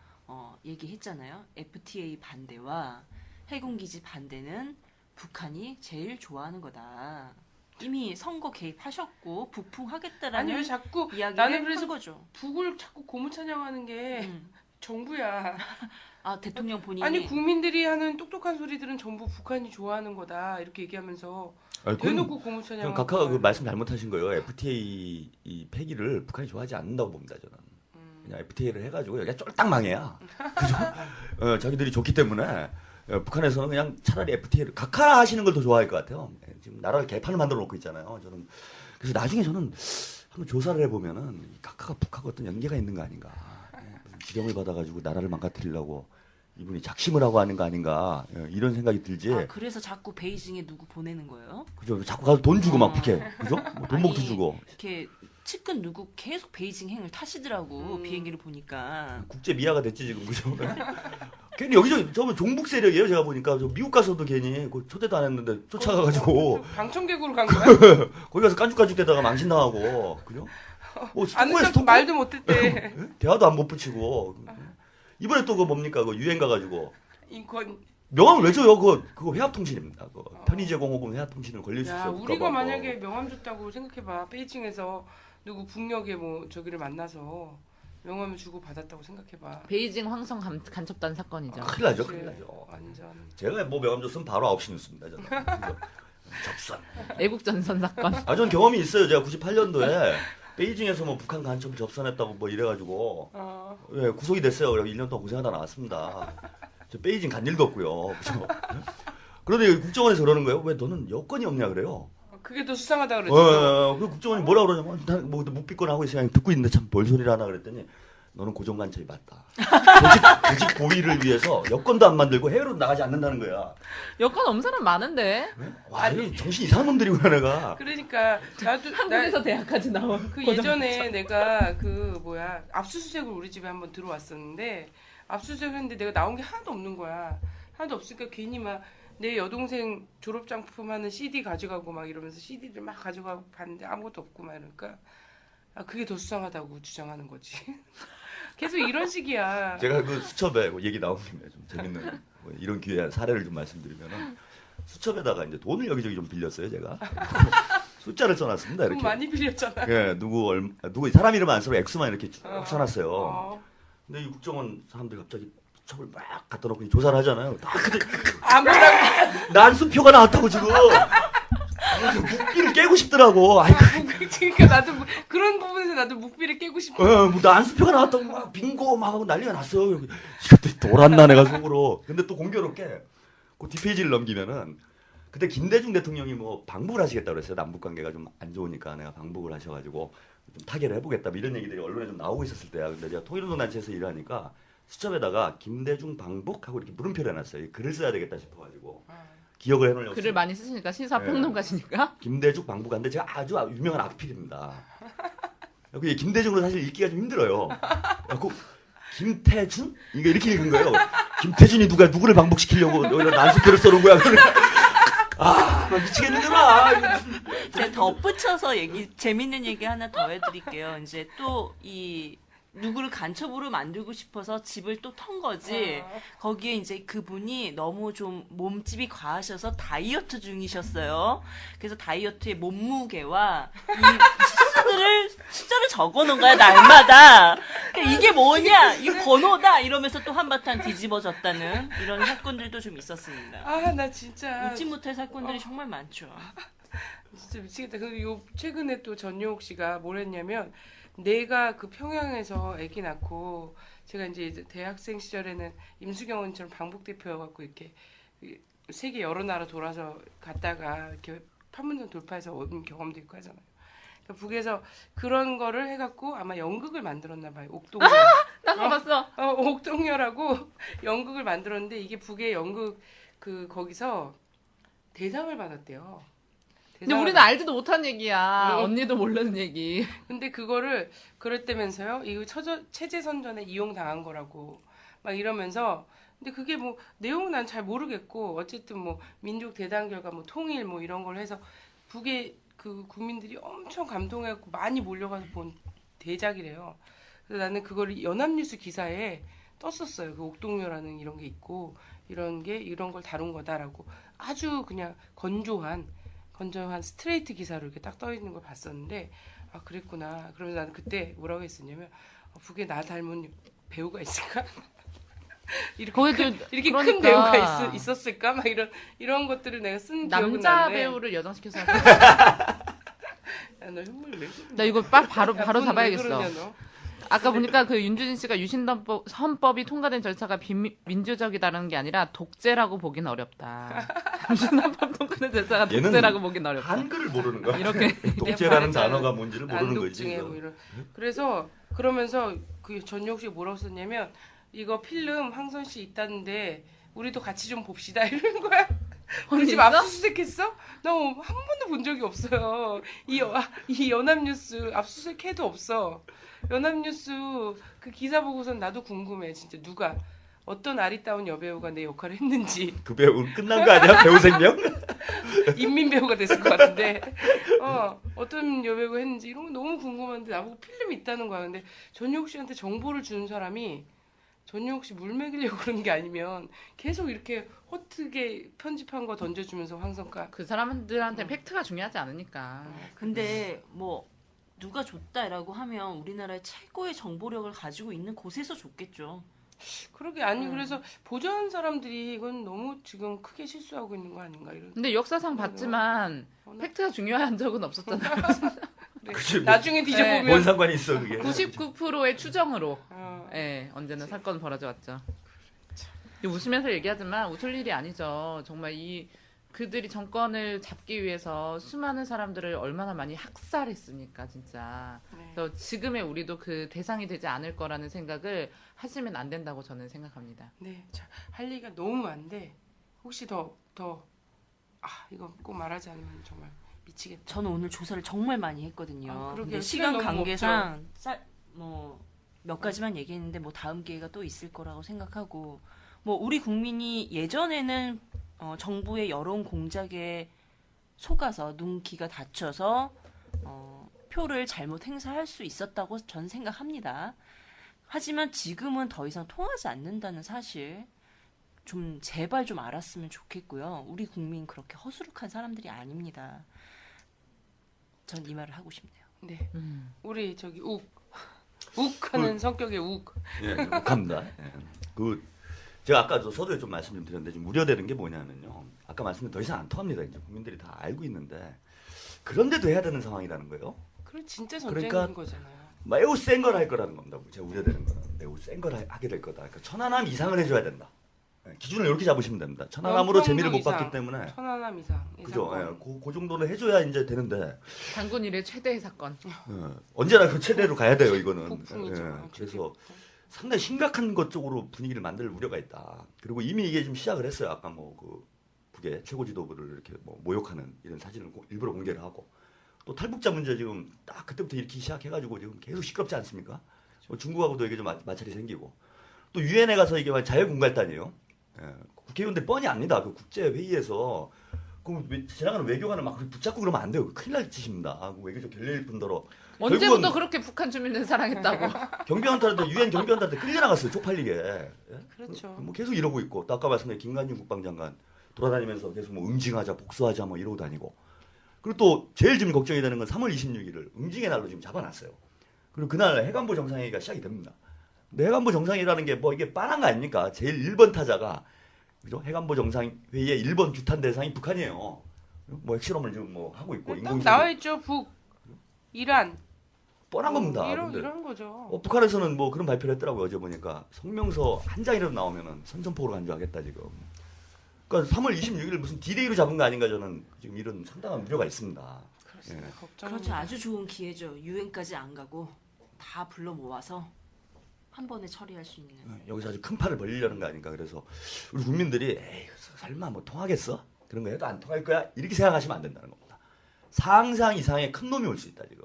얘기했잖아요. FTA 반대와 해군기지 반대는 북한이 제일 좋아하는 거다. 이미 선거 개입하셨고 북풍하겠다라는 아니 왜 자꾸 이야기를 나는 그래서 한 거죠. 북을 자꾸 고무 찬양하는 게 정부야. 대통령 본인이 아니 국민들이 하는 똑똑한 소리들은 전부 북한이 좋아하는 거다 이렇게 얘기하면서 대놓고 고무 찬양. 각하가 그 말씀 잘못하신 거예요. FTA 이 폐기를 북한이 좋아하지 않는다고 봅니다. 저는. 그냥 FTA를 해가지고 여기가 쫄딱 망해야. 그죠? 자기들이 좋기 때문에 북한에서는 그냥 차라리 FTA를 각하 하시는 걸 더 좋아할 것 같아요. 지금 나라를 개판을 만들어 놓고 있잖아요. 저는 그래서 나중에 저는 한번 조사를 해보면은 각하가 북하고 어떤 연계가 있는 거 아닌가. 지령을 받아가지고 나라를 망가뜨리려고 이분이 작심을 하고 하는 거 아닌가 이런 생각이 들지. 그래서 자꾸 베이징에 누구 보내는 거예요? 그죠? 자꾸 가서 돈 주고 막 북해. 그죠? 뭐 돈목도 주고. 이렇게 측근 누구 계속 베이징 행을 타시더라고 비행기를 보니까. 국제 미아가 됐지 지금 그죠? 괜히 여기저기 저는 종북 세력이에요. 제가 보니까 저 미국 가서도 괜히 초대도 안 했는데 쫓아가가지고 방청객으로 간 거야? 거기 가서 깐죽깐죽대다가 망신당하고 그죠? 아는 척 말도 못했대. 대화도 안 못 붙이고 이번에 또 그 뭡니까 그 유행 가가지고 인권. 명함을 왜 줘요? 그거 회합통신입니다. 편의 제공 혹은 회합통신을 걸릴 수 있어요. 우리가 만약에 명함 줬다고 생각해봐. 베이징에서 누구 북녘에 뭐 저기를 만나서 명함을 주고 받았다고 생각해봐. 베이징 황성 간첩단 사건이죠. 큰일 나죠. 큰일 나죠. 완전. 제가 뭐 명함 줬으면 바로 9시 뉴스입니다. 저는. 접선. 애국전선 사건. 전 경험이 있어요. 제가 98년도에 베이징에서 뭐 북한 간첩을 접선했다고 뭐 이래가지고 예, 구속이 됐어요. 그래서 1년 동안 고생하다 나왔습니다. 저 베이징 간 일도 없고요. 그죠? 그런데 국정원에서 그러는 거예요. 왜 너는 여권이 없냐 그래요. 그게 더 수상하다 그러죠. 그 국정원이 뭐라 그러냐면 난뭐 묵비권 하고 있으니 듣고 있는데 참 뭘 소리를 하나 그랬더니 너는 고정간첩이 맞다. 조직 보위를 위해서 여권도 안 만들고 해외로 나가지 않는다는 거야. 여권 없는 사람 많은데. 와, 이거 정신 이상한 놈들이구나 내가. 그러니까 나도 한국에서 대학까지 나온. 그 예전에 내가 그 뭐야 압수수색을 우리 집에 한번 들어왔었는데 압수수색을 했는데 내가 나온 게 하나도 없는 거야. 하나도 없으니까 괜히 막 내 여동생 졸업장품 하는 CD 가져가고 막 이러면서 CD를 막 가져가고 봤는데 아무것도 없고 막 이러니까 그게 더 수상하다고 주장하는 거지. 계속 이런 식이야. 제가 그 수첩에 뭐 얘기 나온 김에 좀 재밌는 뭐 이런 기회에 사례를 좀 말씀드리면은 수첩에다가 이제 돈을 여기저기 좀 빌렸어요 제가. 숫자를 써놨습니다 돈 이렇게. 많이 빌렸잖아. 예, 누구 사람 이름 안 쓰고 X만 이렇게 쭉 써놨어요. 어. 근데 이 국정원 사람들이 갑자기 수첩을 막 갖다 놓고 조사를 하잖아요. 다 근데 안 보라고. 난수표가 나왔다고 지금. 묵비를 깨고 싶더라고. 아이, 그러니까 나도 그런 부분에서 나도 묵비를 깨고 싶어. 뭐 난수표가 나왔다고 막 빙고 막 하고 난리가 났어요. 이것도 돌았나 내가 속으로. 근데 또 공교롭게 그 뒷페이지를 넘기면은 그때 김대중 대통령이 뭐 방북을 하시겠다고 그랬어요. 남북 관계가 좀 안 좋으니까 내가 방북을 하셔가지고 좀 타결을 해보겠다. 뭐 이런 얘기들이 언론에 좀 나오고 있었을 때야. 근데 제가 통일운동단체에서 일하니까 수첩에다가 김대중 방북하고 이렇게 물음표를 해놨어요. 글을 써야 되겠다 싶어가지고 기억을 해놓으려고. 글을 많이 쓰시니까 시사평론가시니까. 김대중 방북한데 제가 아주 유명한 악필입니다. 그 김대중으로 사실 읽기가 좀 힘들어요. 그 김태준? 이거 이렇게 읽은 거예요. 김태준이 누구를 방북시키려고 이런 난수표를 써놓은 거야. 나 미치겠는데나. 제가 덧붙여서 재밌는 얘기 하나 더 해드릴게요. 이제 또 누구를 간첩으로 만들고 싶어서 집을 또 턴 거지. 거기에 이제 그분이 너무 좀 몸집이 과하셔서 다이어트 중이셨어요. 그래서 다이어트의 몸무게와 이 숫자를 적어놓은 거야 날마다. 그러니까 이게 뭐냐, 이 번호다 이러면서 또 한바탕 뒤집어졌다는 이런 사건들도 좀 있었습니다. 나 진짜 잊지 못할 사건들이 정말 많죠. 진짜 미치겠다. 그리고 최근에 또 전용욱 씨가 뭘 했냐면 내가 그 평양에서 아기 낳고 제가 이제 대학생 시절에는 임수경 의원처럼 방북 대표여갖고 이렇게 세계 여러 나라 돌아서 갔다가 이렇게 판문점 돌파해서 온 경험도 있고 하잖아요. 그러니까 북에서 그런 거를 해갖고 아마 연극을 만들었나 봐요. 옥동열. 나 그거 봤어. 옥동열하고 연극을 만들었는데 이게 북의 연극 거기서 대상을 받았대요. 근데 우리는 알지도 못한 얘기야. 응. 언니도 모르는 얘기. 근데 그거를 그랬다면서요? 이거 체제 선전에 이용당한 거라고 막 이러면서 근데 그게 뭐 내용은 난 잘 모르겠고 어쨌든 뭐 민족 대단 결과 뭐 통일 뭐 이런 걸 해서 북의 그 국민들이 엄청 감동해갖고 많이 몰려가서 본 대작이래요. 그래서 나는 그걸 연합뉴스 기사에 떴었어요. 그 옥동묘라는 이런 게 있고 이런 걸 다룬 거다라고 아주 그냥 건조한 스트레이트 기사로 이렇게 딱 떠 있는 걸 봤었는데 그랬구나. 그러면서 나는 그때 뭐라고 했었냐면 북에 나 닮은 배우가 있을까? 이렇게 큰 그러니까. 배우가 있었을까? 막 이런 것들을 내가 쓴 기억은 남자 나는데. 배우를 여장시켜서. 야, 너 흉물 왜 그러냐? 나 이거 바로 야, 넌왜 잡아야겠어. 그러냐, 너? 아까 보니까 그 윤주진 씨가 유신헌법이 통과된 절차가 비민주적이다라는 게 아니라 독재라고 보긴 어렵다. 유신헌법 통과된 절차가 얘는 독재라고 보긴 어렵다. 한글을 모르는 거야. 이렇게. 독재라는 단어가 뭔지를 모르는 거지. 난독증에 뭐 이런. 그래서 그러면서 그 전용 씨 뭐라고 썼냐면 이거 필름 황선 씨 있다는데 우리도 같이 좀 봅시다 이러는 거야. 우리 집 있어? 압수수색했어? 나 한 번도 본 적이 없어요. 이 연합뉴스 압수수색해도 없어. 연합뉴스 그 기사 보고선 나도 궁금해. 진짜 누가 어떤 아리따운 여배우가 내 역할을 했는지. 그 배우 끝난 거 아니야? 배우 생명? 인민 배우가 됐을 것 같은데 어떤 여배우가 했는지 이런 거 너무 궁금한데 나보고 필름이 있다는 거야. 근데 전용욱 씨한테 정보를 주는 사람이 전용욱 씨 물 먹이려고 그런 게 아니면 계속 이렇게 허트게 편집한 거 던져주면서 황성가 그 사람들한테 팩트가 중요하지 않으니까. 근데 뭐 누가 줬다라고 하면 우리나라의 최고의 정보력을 가지고 있는 곳에서 줬겠죠. 그러게 아니 그래서 보좌한 사람들이 이건 너무 지금 크게 실수하고 있는 거 아닌가 이런. 근데 역사상 봤지만 워낙- 팩트가 중요한 적은 없었잖아요. 그래. 그치, 뭐. 나중에 뭔 뒤져보면 상관이 있어 그게. 99%의 추정으로 어, 언제나 사건 벌어져 왔죠. 웃으면서 얘기하지만 웃을 일이 아니죠. 정말 그들이 정권을 잡기 위해서 수많은 사람들을 얼마나 많이 학살했습니까, 진짜. 네. 그래서 지금의 우리도 그 대상이 되지 않을 거라는 생각을 하시면 안 된다고 저는 생각합니다. 네, 자, 할 얘기가 너무 많은데 혹시 이거 꼭 말하지 않으면 정말 미치겠다. 저는 오늘 조사를 정말 많이 했거든요. 아, 그러게요. 근데 시간 시간 너무 관계상 몇 가지만 얘기했는데 뭐 다음 기회가 또 있을 거라고 생각하고 뭐 우리 국민이 예전에는 정부의 여론 공작에 속아서 눈기가 닫혀서 표를 잘못 행사할 수 있었다고 전 생각합니다. 하지만 지금은 더 이상 통하지 않는다는 사실 좀 제발 좀 알았으면 좋겠고요. 우리 국민 그렇게 허술한 사람들이 아닙니다. 전 이 말을 하고 싶네요. 네, 우리 저기 욱하는 성격의 욱. 예, 욱합니다. 예. 제가 아까 서두에 좀 말씀 좀 드렸는데 지금 우려되는 게 뭐냐면요. 아까 말씀드린 더 이상 안 통합니다. 이제 국민들이 다 알고 있는데 그런데도 해야 되는 상황이라는 거예요. 그럼 진짜 전쟁인 그러니까 거잖아요. 매우 센 걸 할 거라는 겁니다. 제가 우려되는 거는 매우 센 걸 하게 될 거다. 그러니까 천안함 이상을 해줘야 된다. 예, 기준을 이렇게 잡으시면 됩니다. 천안함으로 재미를 못 봤기 때문에 천안함 이상. 그죠. 예, 그 정도는 해줘야 이제 되는데 단군 일의 최대의 사건. 언제나 그 최대로 가야 돼요. 이거는. 폭풍이죠. 예, 그래서 상당히 심각한 것 쪽으로 분위기를 만들 우려가 있다. 그리고 이미 이게 좀 시작을 했어요. 아까 북의 최고 지도부를 이렇게 모욕하는 이런 사진을 일부러 공개를 하고 또 탈북자 문제 지금 딱 그때부터 이렇게 시작해가지고 지금 계속 시끄럽지 않습니까? 중국하고도 이게 좀 마찰이 생기고 또 유엔에 가서 이게 자유공갈단이에요. 예, 국회의원들 뻔히 압니다. 그 국제 회의에서 지나가는 외교관을 막 붙잡고 그러면 안 돼요. 큰일 날 짓입니다. 외교적 결례일 뿐더러 언제부터 결국은 그렇게 북한 주민을 사랑했다고. 경비원들한테 유엔 경비원들한테 끌려나갔어요. 쪽팔리게. 예? 그렇죠. 뭐 계속 이러고 있고 또 아까 말씀드린 김관진 국방장관 돌아다니면서 계속 응징하자 복수하자 이러고 다니고 그리고 또 제일 지금 걱정이 되는 건 3월 26일을 응징의 날로 지금 잡아놨어요. 그리고 그날 해관보 정상회의가 시작이 됩니다. 근데 해관보 정상회의라는 게 이게 뻔한 거 아닙니까? 제일 1번 타자가 그죠? 해관보 정상회의의 1번 규탄 대상이 북한이에요. 핵실험을 지금 하고 있고 딱 나와 있죠. 이란. 뻔한 겁니다. 이런 거죠. 북한에서는 그런 발표를 했더라고요. 어제 보니까 성명서 한 장이라도 나오면은 선전포고로 간주하겠다 지금. 그러니까 3월 26일 무슨 D-Day로 잡은 거 아닌가 저는 지금 이런 상당한 우려가 있습니다. 그렇습니다. 걱정. 그렇죠. 아주 좋은 기회죠. 유엔까지 안 가고 다 불러 모아서 한 번에 처리할 수 있는. 여기서 아주 큰 팔을 벌리려는 거 아닌가. 그래서 우리 국민들이 에이 설마 통하겠어? 그런 거 해도 안 통할 거야? 이렇게 생각하시면 안 된다는 겁니다. 상상 이상의 큰 놈이 올 수 있다 지금.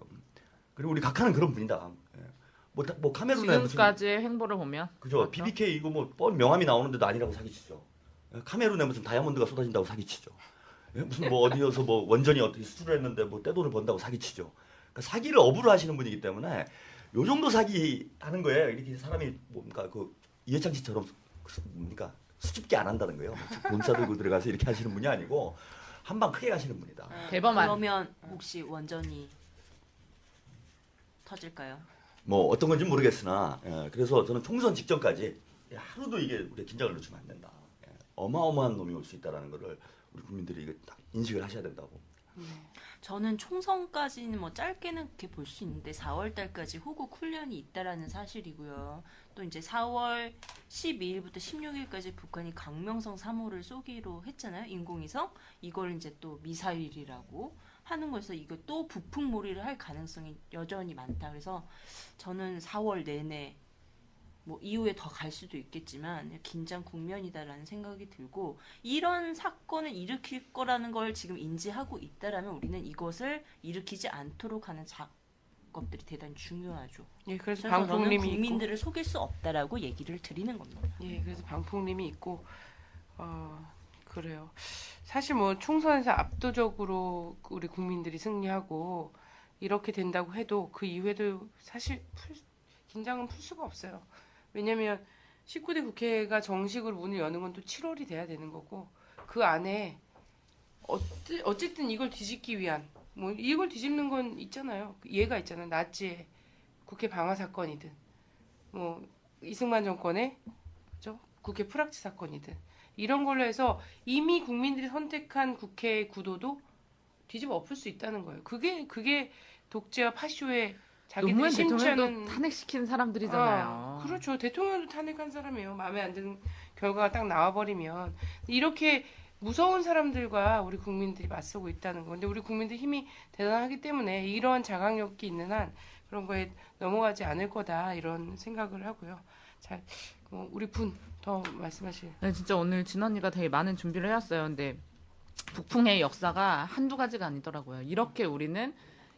그리고 우리 각하는 그런 분이다. 카메룬에 지금까지의 행보를 보면 그죠. 그렇죠. BBK 이거 뻔 명함이 나오는데도 아니라고 사기치죠. 카메룬에 무슨 다이아몬드가 쏟아진다고 사기치죠. 무슨 어디여서 원전이 어떻게 수출을 했는데 떼돈을 번다고 사기치죠. 그러니까 사기를 업으로 하시는 분이기 때문에 요 정도 사기 하는 거예요. 이렇게 사람이 이해창 씨처럼 수줍게 안 한다는 거예요. 본사 들고 들어가서 이렇게 하시는 분이 아니고 한 방 크게 가시는 분이다. 대범한. 그러면 혹시 원전이 터질까요? 어떤 건지 모르겠으나 그래서 저는 총선 직전까지 하루도 이게 우리 긴장을 늦추면 안 된다. 어마어마한 놈이 올 수 있다라는 거를 우리 국민들이 이거 딱 인식을 하셔야 된다고. 저는 총선까지는 짧게는 그렇게 볼 수 있는데 4월 달까지 호국 훈련이 있다라는 사실이고요. 또 이제 4월 12일부터 16일까지 북한이 강명성 3호를 쏘기로 했잖아요. 인공위성. 이걸 이제 또 미사일이라고 하는 거에서 이거 또 북풍몰이를 할 가능성이 여전히 많다. 그래서 저는 4월 내내 이후에 더 갈 수도 있겠지만 긴장 국면이다라는 생각이 들고 이런 사건을 일으킬 거라는 걸 지금 인지하고 있다라면 우리는 이것을 일으키지 않도록 하는 작업들이 대단히 중요하죠. 예, 그래서 그래서 방풍님이 저는 국민들을 속일 수 없다라고 얘기를 드리는 겁니다. 예, 그래서 방풍님이 있고 그래요. 사실 총선에서 압도적으로 우리 국민들이 승리하고 이렇게 된다고 해도 그 이후에도 사실 긴장은 풀 수가 없어요. 왜냐면 19대 국회가 정식으로 문을 여는 건 또 7월이 돼야 되는 거고 그 안에 어쨌든 이걸 뒤집기 위한 이걸 뒤집는 건 있잖아요. 예가 있잖아요. 나치의 국회 방화 사건이든 이승만 정권의 국회 프락치 사건이든 이런 걸로 해서 이미 국민들이 선택한 국회의 구도도 뒤집어 엎을 수 있다는 거예요. 그게 독재와 파쇼의 자기들이 노무현 심취하는 대통령도 탄핵시킨 사람들이잖아요. 그렇죠. 대통령도 탄핵한 사람이에요. 마음에 안 드는 결과가 딱 나와버리면 이렇게 무서운 사람들과 우리 국민들이 맞서고 있다는 건데 우리 국민들 힘이 대단하기 때문에 이런 자강력이 있는 한 그런 거에 넘어가지 않을 거다 이런 생각을 하고요. 자, 우리 분 더 말씀하실. 네, 진짜 오늘 진 언니가 되게 많은 준비를 해왔어요. 근데 북풍의 역사가 한두 가지가 아니더라고요. 이렇게 우리는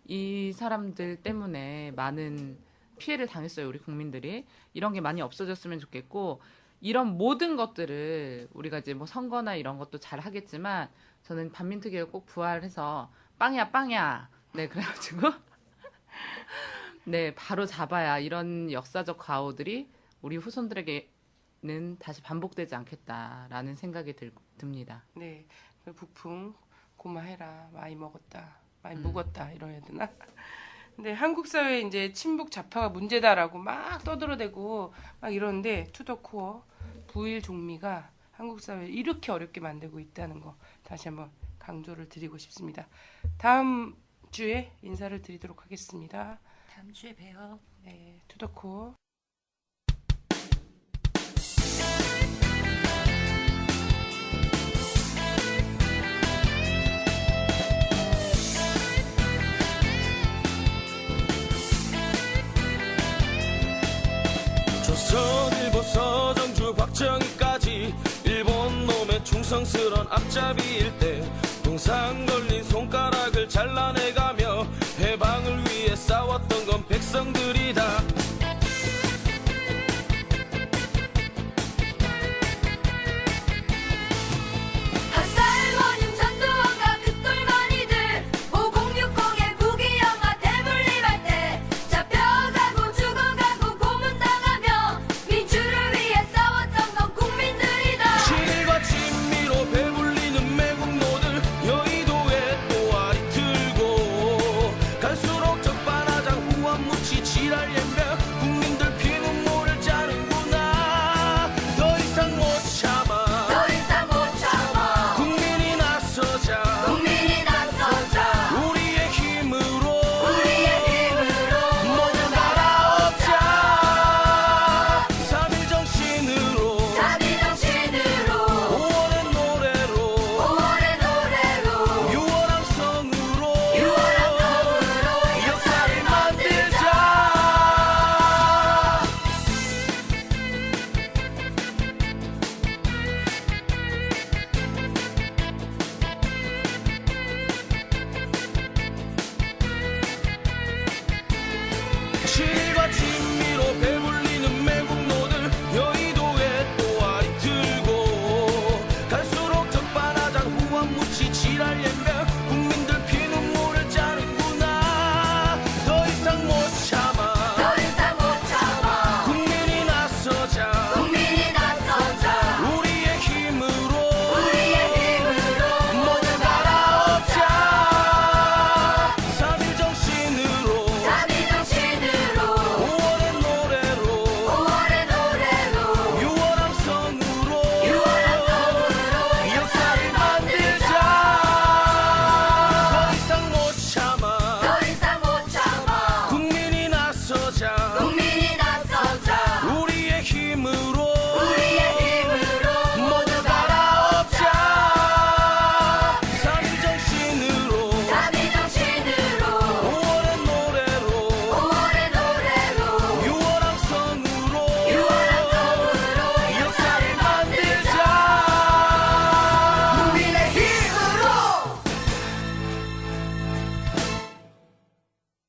이 사람들 때문에 많은 피해를 당했어요. 우리 국민들이. 이런 게 많이 없어졌으면 좋겠고 이런 모든 것들을 우리가 이제 뭐 선거나 이런 것도 잘 하겠지만 저는 반민특위가 꼭 부활해서 빵야 네 그래가지고 네 바로 잡아야 이런 역사적 과오들이 우리 후손들에게는 다시 반복되지 않겠다라는 생각이 듭니다. 네, 그 북풍 고마해라 많이 먹었다 많이 묵었다 이래야 되나? 근데 한국 사회에 이제 친북 좌파가 문제다라고 막 떠들어대고 막 이러는데 투더코어 부일 종미가 한국 사회를 이렇게 어렵게 만들고 있다는 거 다시 한번 강조를 드리고 싶습니다. 다음 주에 인사를 드리도록 하겠습니다. 다음 주에 봬요. 네, 투더코어. 조선일보서 정주 박정희까지 일본 놈의 충성스런 앞잡이일 때 동상 걸린 손가락을 잘라내가며 해방을 위해 싸웠던 건 백성들이다.